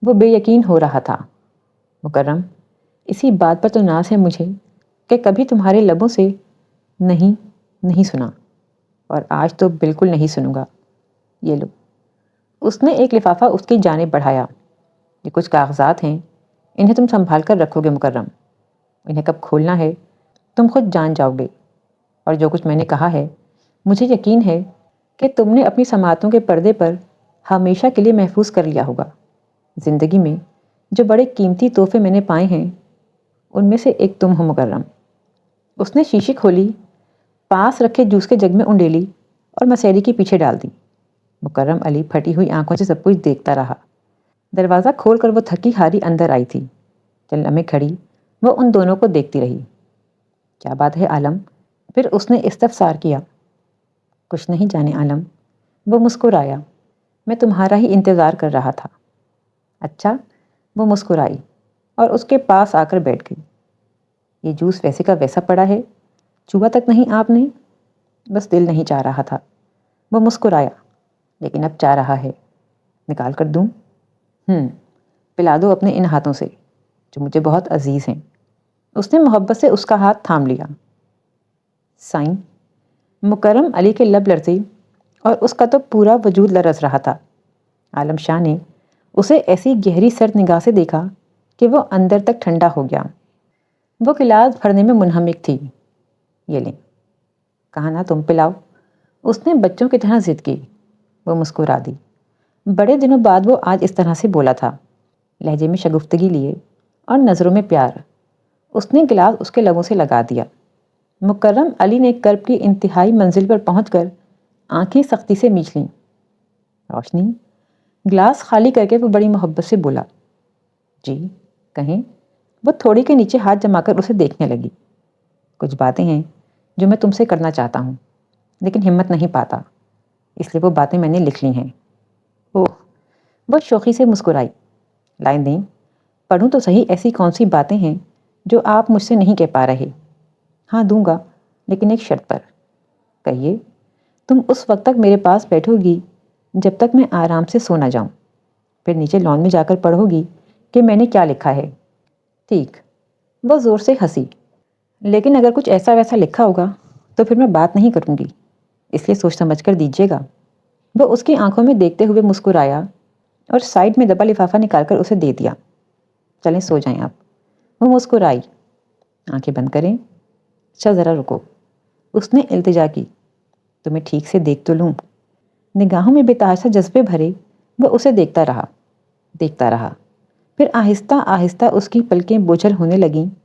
وہ بے یقین ہو رہا تھا۔ مکرم، اسی بات پر تو ناز ہے مجھے کہ کبھی تمہارے لبوں سے نہیں سنا، اور آج تو بالکل نہیں سنوں گا۔ یہ لو۔ اس نے ایک لفافہ اس کی جانب بڑھایا۔ یہ کچھ کاغذات ہیں، انہیں تم سنبھال کر رکھو گے مکرم۔ انہیں کب کھولنا ہے تم خود جان جاؤ گے، اور جو کچھ میں نے کہا ہے مجھے یقین ہے کہ تم نے اپنی سماعتوں کے پردے پر ہمیشہ کے لیے محفوظ کر لیا ہوگا۔ زندگی میں جو بڑے قیمتی تحفے میں نے پائے ہیں ان میں سے ایک تم ہو مکرم۔ اس نے شیشی کھولی، پاس رکھے جوس کے جگ میں انڈیلی اور مسیری کے پیچھے ڈال دی۔ مکرم علی پھٹی ہوئی آنکھوں سے سب کچھ دیکھتا رہا۔ دروازہ کھول کر وہ تھکی ہاری اندر آئی تھی۔ چند لمحے کھڑی وہ ان دونوں کو دیکھتی رہی۔ کیا بات ہے عالم؟ پھر اس نے استفسار کیا۔ کچھ نہیں جانے عالم۔ وہ مسکرایا۔ میں تمہارا ہی انتظار کر رہا تھا۔ اچھا؟ وہ مسکرائی اور اس کے پاس آ کر بیٹھ گئی۔ یہ جوس ویسے کا ویسا پڑا ہے، چوہا تک نہیں آپ نے؟ بس دل نہیں چاہ رہا تھا۔ وہ مسکرایا۔ لیکن اب چاہ رہا ہے۔ نکال کر دوں؟ پلا دو اپنے ان ہاتھوں سے جو مجھے بہت عزیز ہیں۔ اس نے محبت سے اس کا ہاتھ تھام لیا۔ سائیں، مکرم علی کے لب لرزے اور اس کا تو پورا وجود لرز رہا تھا۔ عالم شاہ نے اسے ایسی گہری سرد نگاہ سے دیکھا کہ وہ اندر تک ٹھنڈا ہو گیا۔ وہ گلاس بھرنے میں منہمک تھی۔ یہ لیں۔ کہا نا تم پلاؤ۔ اس نے بچوں کی طرح ضد کی۔ وہ مسکرا دی۔ بڑے دنوں بعد وہ آج اس طرح سے بولا تھا، لہجے میں شگفتگی لیے اور نظروں میں پیار۔ اس نے گلاس اس کے لبوں سے لگا دیا۔ مکرم علی نے کرب کی انتہائی منزل پر پہنچ کر آنکھیں سختی سے میچ لیں۔ روشنی؟ گلاس خالی کر کے وہ بڑی محبت سے بولا۔ جی کہیں؟ وہ تھوڑی کے نیچے ہاتھ جما کر اسے دیکھنے لگی۔ کچھ باتیں ہیں جو میں تم سے کرنا چاہتا ہوں لیکن ہمت نہیں پاتا، اس لیے وہ باتیں میں نے لکھ لی ہیں۔ اوہ! وہ شوخی سے مسکرائی۔ لائن دیں؟ پڑھوں تو صحیح ایسی کون سی باتیں ہیں جو آپ مجھ سے نہیں کہہ پا رہے؟ ہاں دوں گا، لیکن ایک شرط پر۔ کہیے۔ تم اس وقت تک میرے پاس بیٹھو گی جب تک میں آرام سے سو نہ جاؤں، پھر نیچے لان میں جا کر پڑھو گی کہ میں نے کیا لکھا ہے۔ ٹھیک؟ وہ زور سے ہنسی۔ لیکن اگر کچھ ایسا ویسا لکھا ہوگا تو پھر میں بات نہیں کروں گی، اس لیے سوچ سمجھ کر دیجیے گا۔ وہ اس کی آنکھوں میں دیکھتے ہوئے مسکرایا اور سائڈ میں دبا لفافہ نکال کر اسے دے دیا۔ چلیں سو جائیں آپ۔ وہ مسکرائی۔ آنکھیں بند کریں۔ اچھا ذرا رکو۔ اس نے التجا کی۔ تمہیں ٹھیک سے دیکھ تو لوں۔ نگاہوں میں بے تحاشا جذبے بھرے وہ اسے دیکھتا رہا۔ پھر آہستہ آہستہ اس کی پلکیں بوجھل ہونے لگیں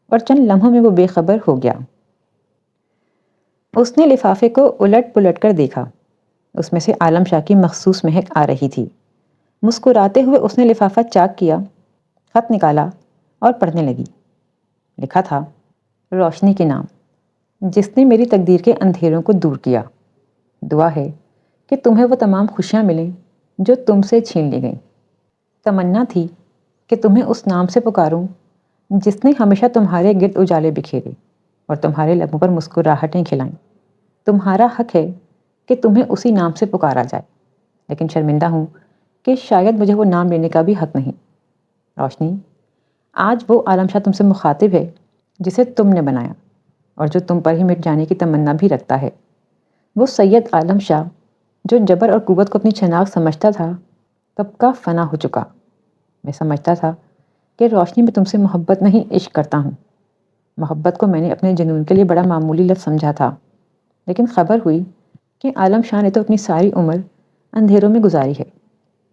اور چند لمحوں میں وہ بے خبر ہو گیا۔ اس نے لفافے کو الٹ پلٹ کر دیکھا۔ اس میں سے عالم شاہ کی مخصوص مہک آ رہی تھی۔ مسکراتے ہوئے اس نے لفافہ چاک کیا، خط نکالا اور پڑھنے لگی۔ لکھا تھا، روشنی کے نام، جس نے میری تقدیر کے اندھیروں کو دور کیا۔ دعا ہے کہ تمہیں وہ تمام خوشیاں ملیں جو تم سے چھین لی گئیں۔ تمنا تھی کہ تمہیں اس نام سے پکاروں جس نے ہمیشہ تمہارے گرد اجالے بکھیرے اور تمہارے لبوں پر مسکراہٹیں کھلائیں۔ تمہارا حق ہے کہ تمہیں اسی نام سے پکارا جائے، لیکن شرمندہ ہوں کہ شاید مجھے وہ نام لینے کا بھی حق نہیں۔ روشنی، آج وہ عالم شاہ تم سے مخاطب ہے جسے تم نے بنایا اور جو تم پر ہی مٹ جانے کی تمنا بھی رکھتا ہے۔ وہ سید عالم شاہ جو جبر اور قوت کو اپنی شناخت سمجھتا تھا، کب کا فنا ہو چکا۔ میں سمجھتا تھا کہ روشنی میں تم سے محبت نہیں عشق کرتا ہوں۔ محبت کو میں نے اپنے جنون کے لیے بڑا معمولی لفظ سمجھا تھا، لیکن خبر ہوئی کہ عالم شاہ نے تو اپنی ساری عمر اندھیروں میں گزاری ہے۔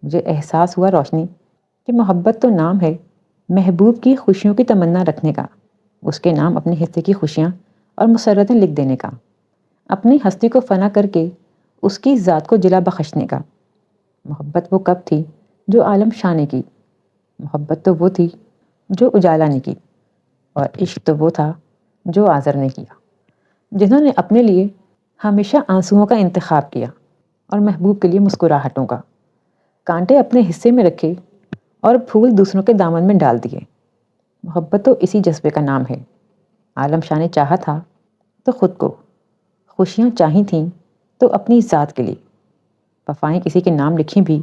مجھے احساس ہوا روشنی کہ محبت تو نام ہے محبوب کی خوشیوں کی تمنا رکھنے کا، اس کے نام اپنے حصے کی خوشیاں اور مسرتیں لکھ دینے کا، اپنی ہستی کو فنا کر کے اس کی ذات کو جلا بخشنے کا۔ محبت وہ کب تھی جو عالم شاہ نے کی؟ محبت تو وہ تھی جو اجالا نے کی، اور عشق تو وہ تھا جو آذر نے کیا، جنہوں نے اپنے لیے ہمیشہ آنسوؤں کا انتخاب کیا اور محبوب کے لیے مسکراہٹوں کا، کانٹے اپنے حصے میں رکھے اور پھول دوسروں کے دامن میں ڈال دیے۔ محبت تو اسی جذبے کا نام ہے۔ عالم شاہ نے چاہا تھا تو خود کو، خوشیاں چاہی تھیں تو اپنی ذات کے لیے، وفائیں کسی کے نام لکھی بھی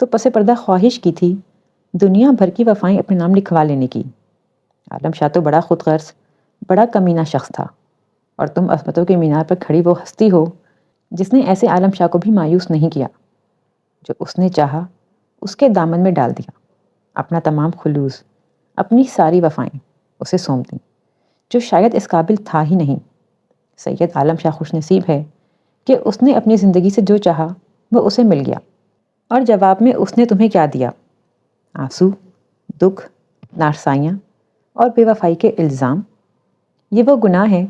تو پس پردہ خواہش کی تھی دنیا بھر کی وفائیں اپنے نام لکھوا لینے کی۔ عالم شاہ تو بڑا خود غرض، بڑا کمینہ شخص تھا، اور تم عصمتوں کے مینار پر کھڑی وہ ہستی ہو جس نے ایسے عالم شاہ کو بھی مایوس نہیں کیا۔ جو اس نے چاہا اس کے دامن میں ڈال دیا، اپنا تمام خلوص، اپنی ساری وفائیں اسے سونپ دیں، جو شاید اس قابل تھا ہی نہیں۔ سید عالم شاہ خوش نصیب ہے کہ اس نے اپنی زندگی سے جو چاہا وہ اسے مل گیا، اور جواب میں اس نے تمہیں کیا دیا؟ آنسو، دکھ، نارسائیاں اور بے وفائی کے الزام۔ یہ وہ گناہ ہیں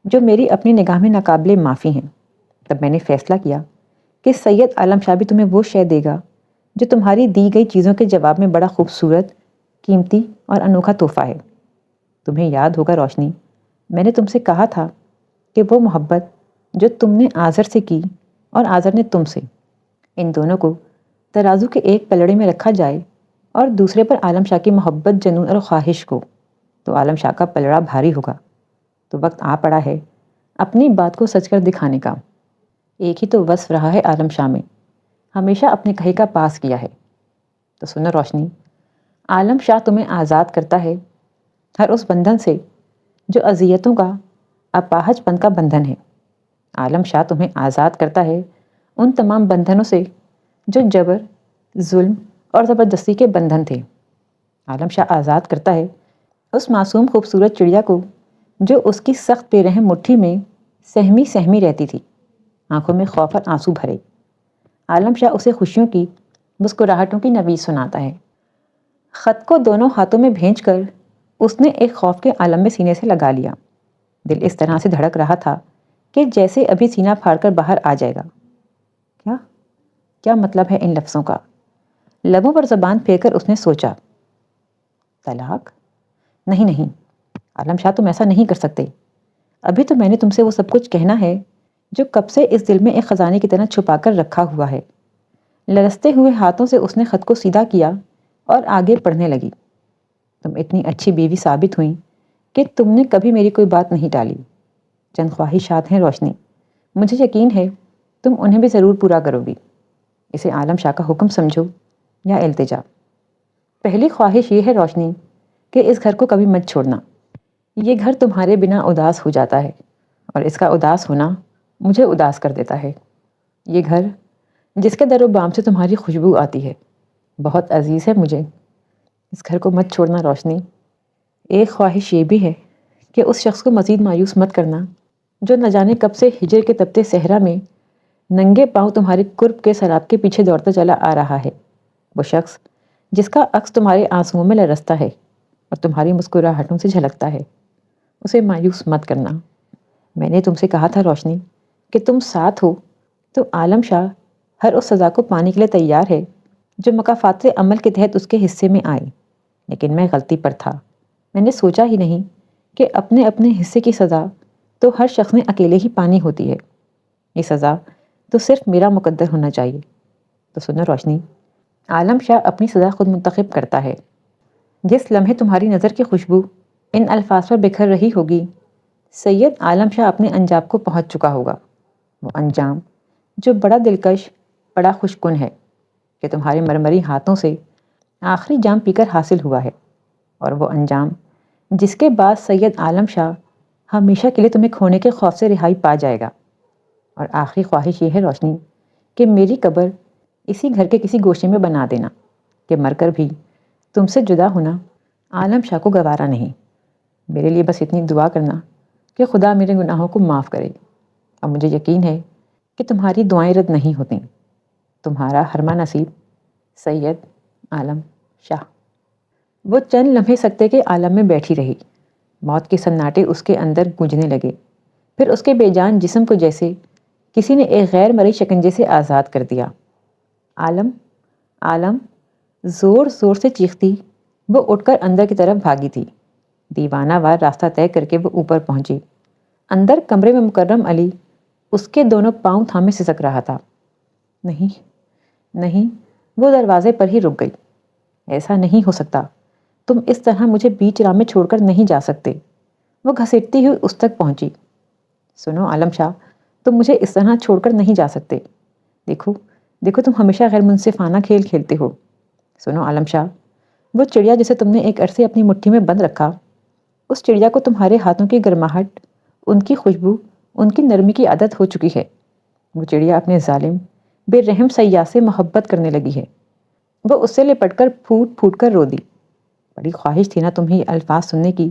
جو میری اپنی نگاہ میں ناقابل معافی ہیں۔ تب میں نے فیصلہ کیا کہ سید عالم شاہ بھی تمہیں وہ شے دے گا جو تمہاری دی گئی چیزوں کے جواب میں بڑا خوبصورت، قیمتی اور انوکھا تحفہ ہے۔ تمہیں یاد ہوگا روشنی، میں نے تم سے کہا تھا کہ وہ محبت جو تم نے آذر سے کی اور آذر نے تم سے، ان دونوں کو ترازو کے ایک پلڑے میں رکھا جائے اور دوسرے پر عالم شاہ کی محبت، جنون اور خواہش کو، تو عالم شاہ کا پلڑا بھاری ہوگا۔ تو وقت آ پڑا ہے اپنی بات کو سچ کر دکھانے کا۔ ایک ہی تو وصف رہا ہے عالم شاہ میں، ہمیشہ اپنے کہے کا پاس کیا ہے۔ تو سنو روشنی، عالم شاہ تمہیں آزاد کرتا ہے ہر اس بندھن سے جو اذیتوں کا، اپاہج پن کا بندھن ہے۔ عالم شاہ تمہیں آزاد کرتا ہے ان تمام بندھنوں سے جو جبر، ظلم اور زبردستی کے بندھن تھے۔ عالم شاہ آزاد کرتا ہے اس معصوم خوبصورت چڑیا کو جو اس کی سخت بے رحم مٹھی میں سہمی سہمی رہتی تھی، آنکھوں میں خوف اور آنسو بھرے۔ عالم شاہ اسے خوشیوں کی، مسکراہٹوں کی نوید سناتا ہے۔ خط کو دونوں ہاتھوں میں بھینج کر اس نے ایک خوف کے عالم میں سینے سے لگا لیا۔ دل اس طرح سے دھڑک رہا تھا کہ جیسے ابھی سینہ پھاڑ کر باہر آ جائے گا۔ کیا مطلب ہے ان لفظوں کا؟ لبوں پر زبان پھیر کر اس نے سوچا، طلاق؟ نہیں، عالم شاہ تم ایسا نہیں کر سکتے۔ ابھی تو میں نے تم سے وہ سب کچھ کہنا ہے جو کب سے اس دل میں ایک خزانے کی طرح چھپا کر رکھا ہوا ہے۔ لرزتے ہوئے ہاتھوں سے اس نے خط کو سیدھا کیا اور آگے پڑھنے لگی۔ تم اتنی اچھی بیوی ثابت ہوئی کہ تم نے کبھی میری کوئی بات نہیں ٹالی۔ چند خواہشات ہیں روشنی، مجھے یقین ہے تم انہیں بھی ضرور پورا کرو گی۔ اسے عالم شاہ کا حکم سمجھو یا التجا۔ پہلی خواہش یہ ہے روشنی کہ اس گھر کو کبھی مت چھوڑنا۔ یہ گھر تمہارے بنا اداس ہو جاتا ہے، اور اس کا اداس ہونا مجھے اداس کر دیتا ہے۔ یہ گھر جس کے در و بام سے تمہاری خوشبو آتی ہے بہت عزیز ہے مجھے۔ اس گھر کو مت چھوڑنا روشنی۔ ایک خواہش یہ بھی ہے کہ اس شخص کو مزید مایوس مت کرنا جو نہ جانے کب سے ہجر کے تپتے صحرا میں ننگے پاؤں تمہارے قرب کے سراب کے پیچھے دوڑتا چلا آ رہا ہے۔ وہ شخص جس کا عکس تمہارے آنسوؤں میں لرزتا ہے اور تمہاری مسکراہٹوں سے جھلکتا ہے، اسے مایوس مت کرنا۔ میں نے تم سے کہا تھا روشنی کہ تم ساتھ ہو تو عالم شاہ ہر اس سزا کو پانے کے لیے تیار ہے جو مکافات عمل کے تحت اس کے حصے میں آئے، لیکن میں غلطی پر تھا۔ میں نے سوچا ہی نہیں کہ اپنے اپنے حصے کی سزا تو ہر شخص نے اکیلے ہی پانی ہوتی ہے۔ یہ سزا تو صرف میرا مقدر ہونا چاہیے۔ تو سنو روشنی، عالم شاہ اپنی سزا خود منتخب کرتا ہے۔ جس لمحے تمہاری نظر کی خوشبو ان الفاظ پر بکھر رہی ہوگی، سید عالم شاہ اپنے انجام کو پہنچ چکا ہوگا۔ وہ انجام جو بڑا دلکش، بڑا خوش کن ہے، کہ تمہارے مرمری ہاتھوں سے آخری جام پی کر حاصل ہوا ہے، اور وہ انجام جس کے بعد سید عالم شاہ ہمیشہ کے لیے تمہیں کھونے کے خوف سے رہائی پا جائے گا۔ اور آخری خواہش یہ ہے روشنی کہ میری قبر اسی گھر کے کسی گوشے میں بنا دینا، کہ مر کر بھی تم سے جدا ہونا عالم شاہ کو گوارا نہیں۔ میرے لیے بس اتنی دعا کرنا کہ خدا میرے گناہوں کو معاف کرے، اور مجھے یقین ہے کہ تمہاری دعائیں رد نہیں ہوتیں۔ تمہارا ہرما نصیب، سید عالم شاہ۔ وہ چند لمحے سکتے کے عالم میں بیٹھی رہی۔ موت کے سناٹے اس کے اندر گونجنے لگے، پھر اس کے بے جان جسم کو جیسے کسی نے ایک غیر مرئی شکنجے سے آزاد کر دیا۔ عالم، عالم، زور زور سے چیختی وہ اٹھ کر اندر کی طرف بھاگی تھی۔ دیوانہ وار راستہ طے کر کے وہ اوپر پہنچی۔ اندر کمرے میں مکرم علی اس کے دونوں پاؤں تھامے سسک رہا تھا۔ نہیں نہیں، وہ دروازے پر ہی رک گئی۔ ایسا نہیں ہو سکتا، تم اس طرح مجھے بیچ راہ میں چھوڑ کر نہیں جا سکتے۔ وہ گھسیٹتی ہوئی اس تک پہنچی۔ سنو عالم شاہ، تم مجھے اس طرح چھوڑ کر نہیں جا سکتے۔ دیکھو دیکھو، تم ہمیشہ غیر منصفانہ کھیل کھیلتے ہو۔ سنو عالم شاہ، وہ چڑیا جسے تم نے ایک عرصے اپنی مٹھی میں بند رکھا، اس چڑیا کو تمہارے ہاتھوں کی گرماہٹ، ان کی خوشبو، ان کی نرمی کی عادت ہو چکی ہے۔ وہ چڑیا اپنے ظالم، بے رحم سیاح سے محبت کرنے لگی ہے۔ وہ اس سے لپٹ کر پھوٹ پھوٹ کر رو دی۔ بڑی خواہش تھی نا تمہیں یہ الفاظ سننے کی،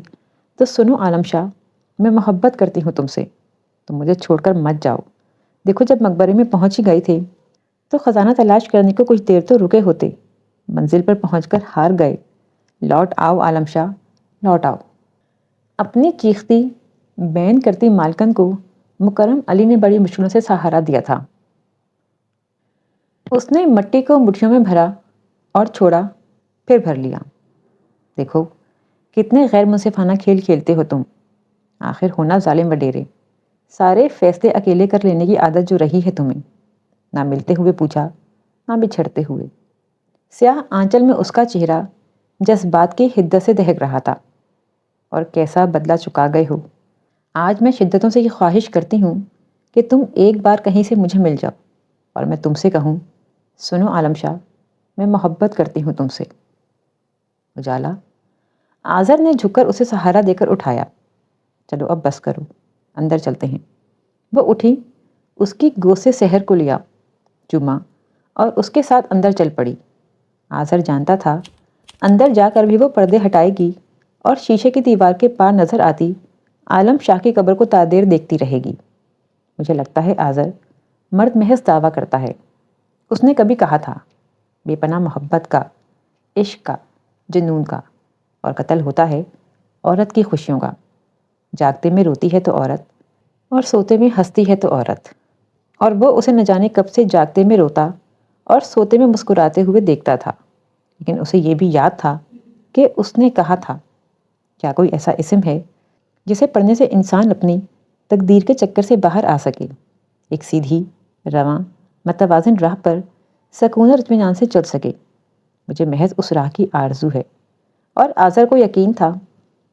تو سنو عالم شاہ، میں محبت کرتی ہوں تم سے، تم مجھے چھوڑ کر مت جاؤ۔ دیکھو، جب مقبرے میں پہنچ ہی گئے تھے تو خزانہ تلاش کرنے کو کچھ دیر تو رکے ہوتے، منزل پر پہنچ کر ہار گئے۔ لوٹ آؤ عالم شاہ، لوٹ آؤ۔ اپنی چیختی بین کرتی مالکن کو مکرم علی نے بڑی مشکلوں سے سہارا دیا تھا۔ اس نے مٹی کو مٹھیوں میں بھرا اور چھوڑا، پھر بھر لیا۔ دیکھو کتنے غیر منصفانہ کھیل کھیلتے ہو تم۔ آخر ہونا ظالم وڈیرے، سارے فیصلے اکیلے کر لینے کی عادت جو رہی ہے تمہیں، نہ ملتے ہوئے پوچھا، نہ بچھڑتے ہوئے۔ سیاہ آنچل میں اس کا چہرہ جذبات کی حدت سے دہک رہا تھا۔ اور کیسا بدلہ چکا گئے ہو۔ آج میں شدتوں سے یہ خواہش کرتی ہوں کہ تم ایک بار کہیں سے مجھے مل جاؤ اور میں تم سے کہوں، سنو عالم شاہ، میں محبت کرتی ہوں تم سے۔ اجالا، آذر نے جھک کر اسے سہارا دے کر اٹھایا۔ چلو اب بس کرو، اندر چلتے ہیں۔ وہ اٹھی، اس کی گود سے سحر کو لیا، چوما اور اس کے ساتھ اندر چل پڑی۔ آذر جانتا تھا اندر جا کر بھی وہ پردے ہٹائے گی اور شیشے کی دیوار کے پار نظر آتی عالم شاہ کی قبر کو تادیر دیکھتی رہے گی۔ مجھے لگتا ہے آذر مرد محض دعویٰ کرتا ہے۔ اس نے کبھی کہا تھا، بے پناہ محبت کا، عشق کا، جنون کا، اور قتل ہوتا ہے عورت کی خوشیوں کا۔ جاگتے میں روتی ہے تو عورت، اور سوتے میں ہنستی ہے تو عورت۔ اور وہ اسے نہ جانے کب سے جاگتے میں روتا اور سوتے میں مسکراتے ہوئے دیکھتا تھا، لیکن اسے یہ بھی یاد تھا کہ اس نے کہا تھا، کیا کوئی ایسا اسم ہے جسے پڑھنے سے انسان اپنی تقدیر کے چکر سے باہر آ سکے، ایک سیدھی، رواں، متوازن راہ پر سکون اور اطمینان سے چل سکے؟ مجھے محض اس راہ کی آرزو ہے۔ اور آذر کو یقین تھا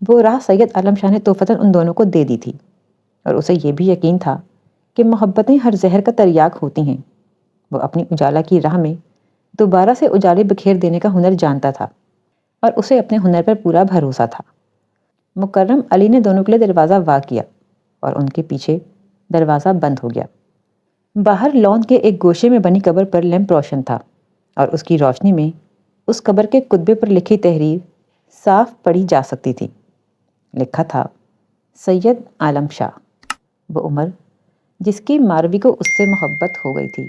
وہ راہ سید عالم شاہ نے توفتاً ان دونوں کو دے دی تھی، اور اسے یہ بھی یقین تھا کہ محبتیں ہر زہر کا تریاق ہوتی ہیں۔ وہ اپنی اجالا کی راہ میں دوبارہ سے اجالے بکھیر دینے کا ہنر جانتا تھا، اور اسے اپنے ہنر پر پورا بھروسہ تھا۔ مکرم علی نے دونوں کے لیے دروازہ وا کیا اور ان کے پیچھے دروازہ بند ہو گیا۔ باہر لان کے ایک گوشے میں بنی قبر پر لیمپ روشن تھا، اور اس کی روشنی میں اس قبر کے کتبے پر لکھی تحریر صاف پڑھی جا سکتی تھی۔ لکھا تھا، سید عالم شاہ، وہ عمر جس کی ماروی کو اس سے محبت ہو گئی تھی۔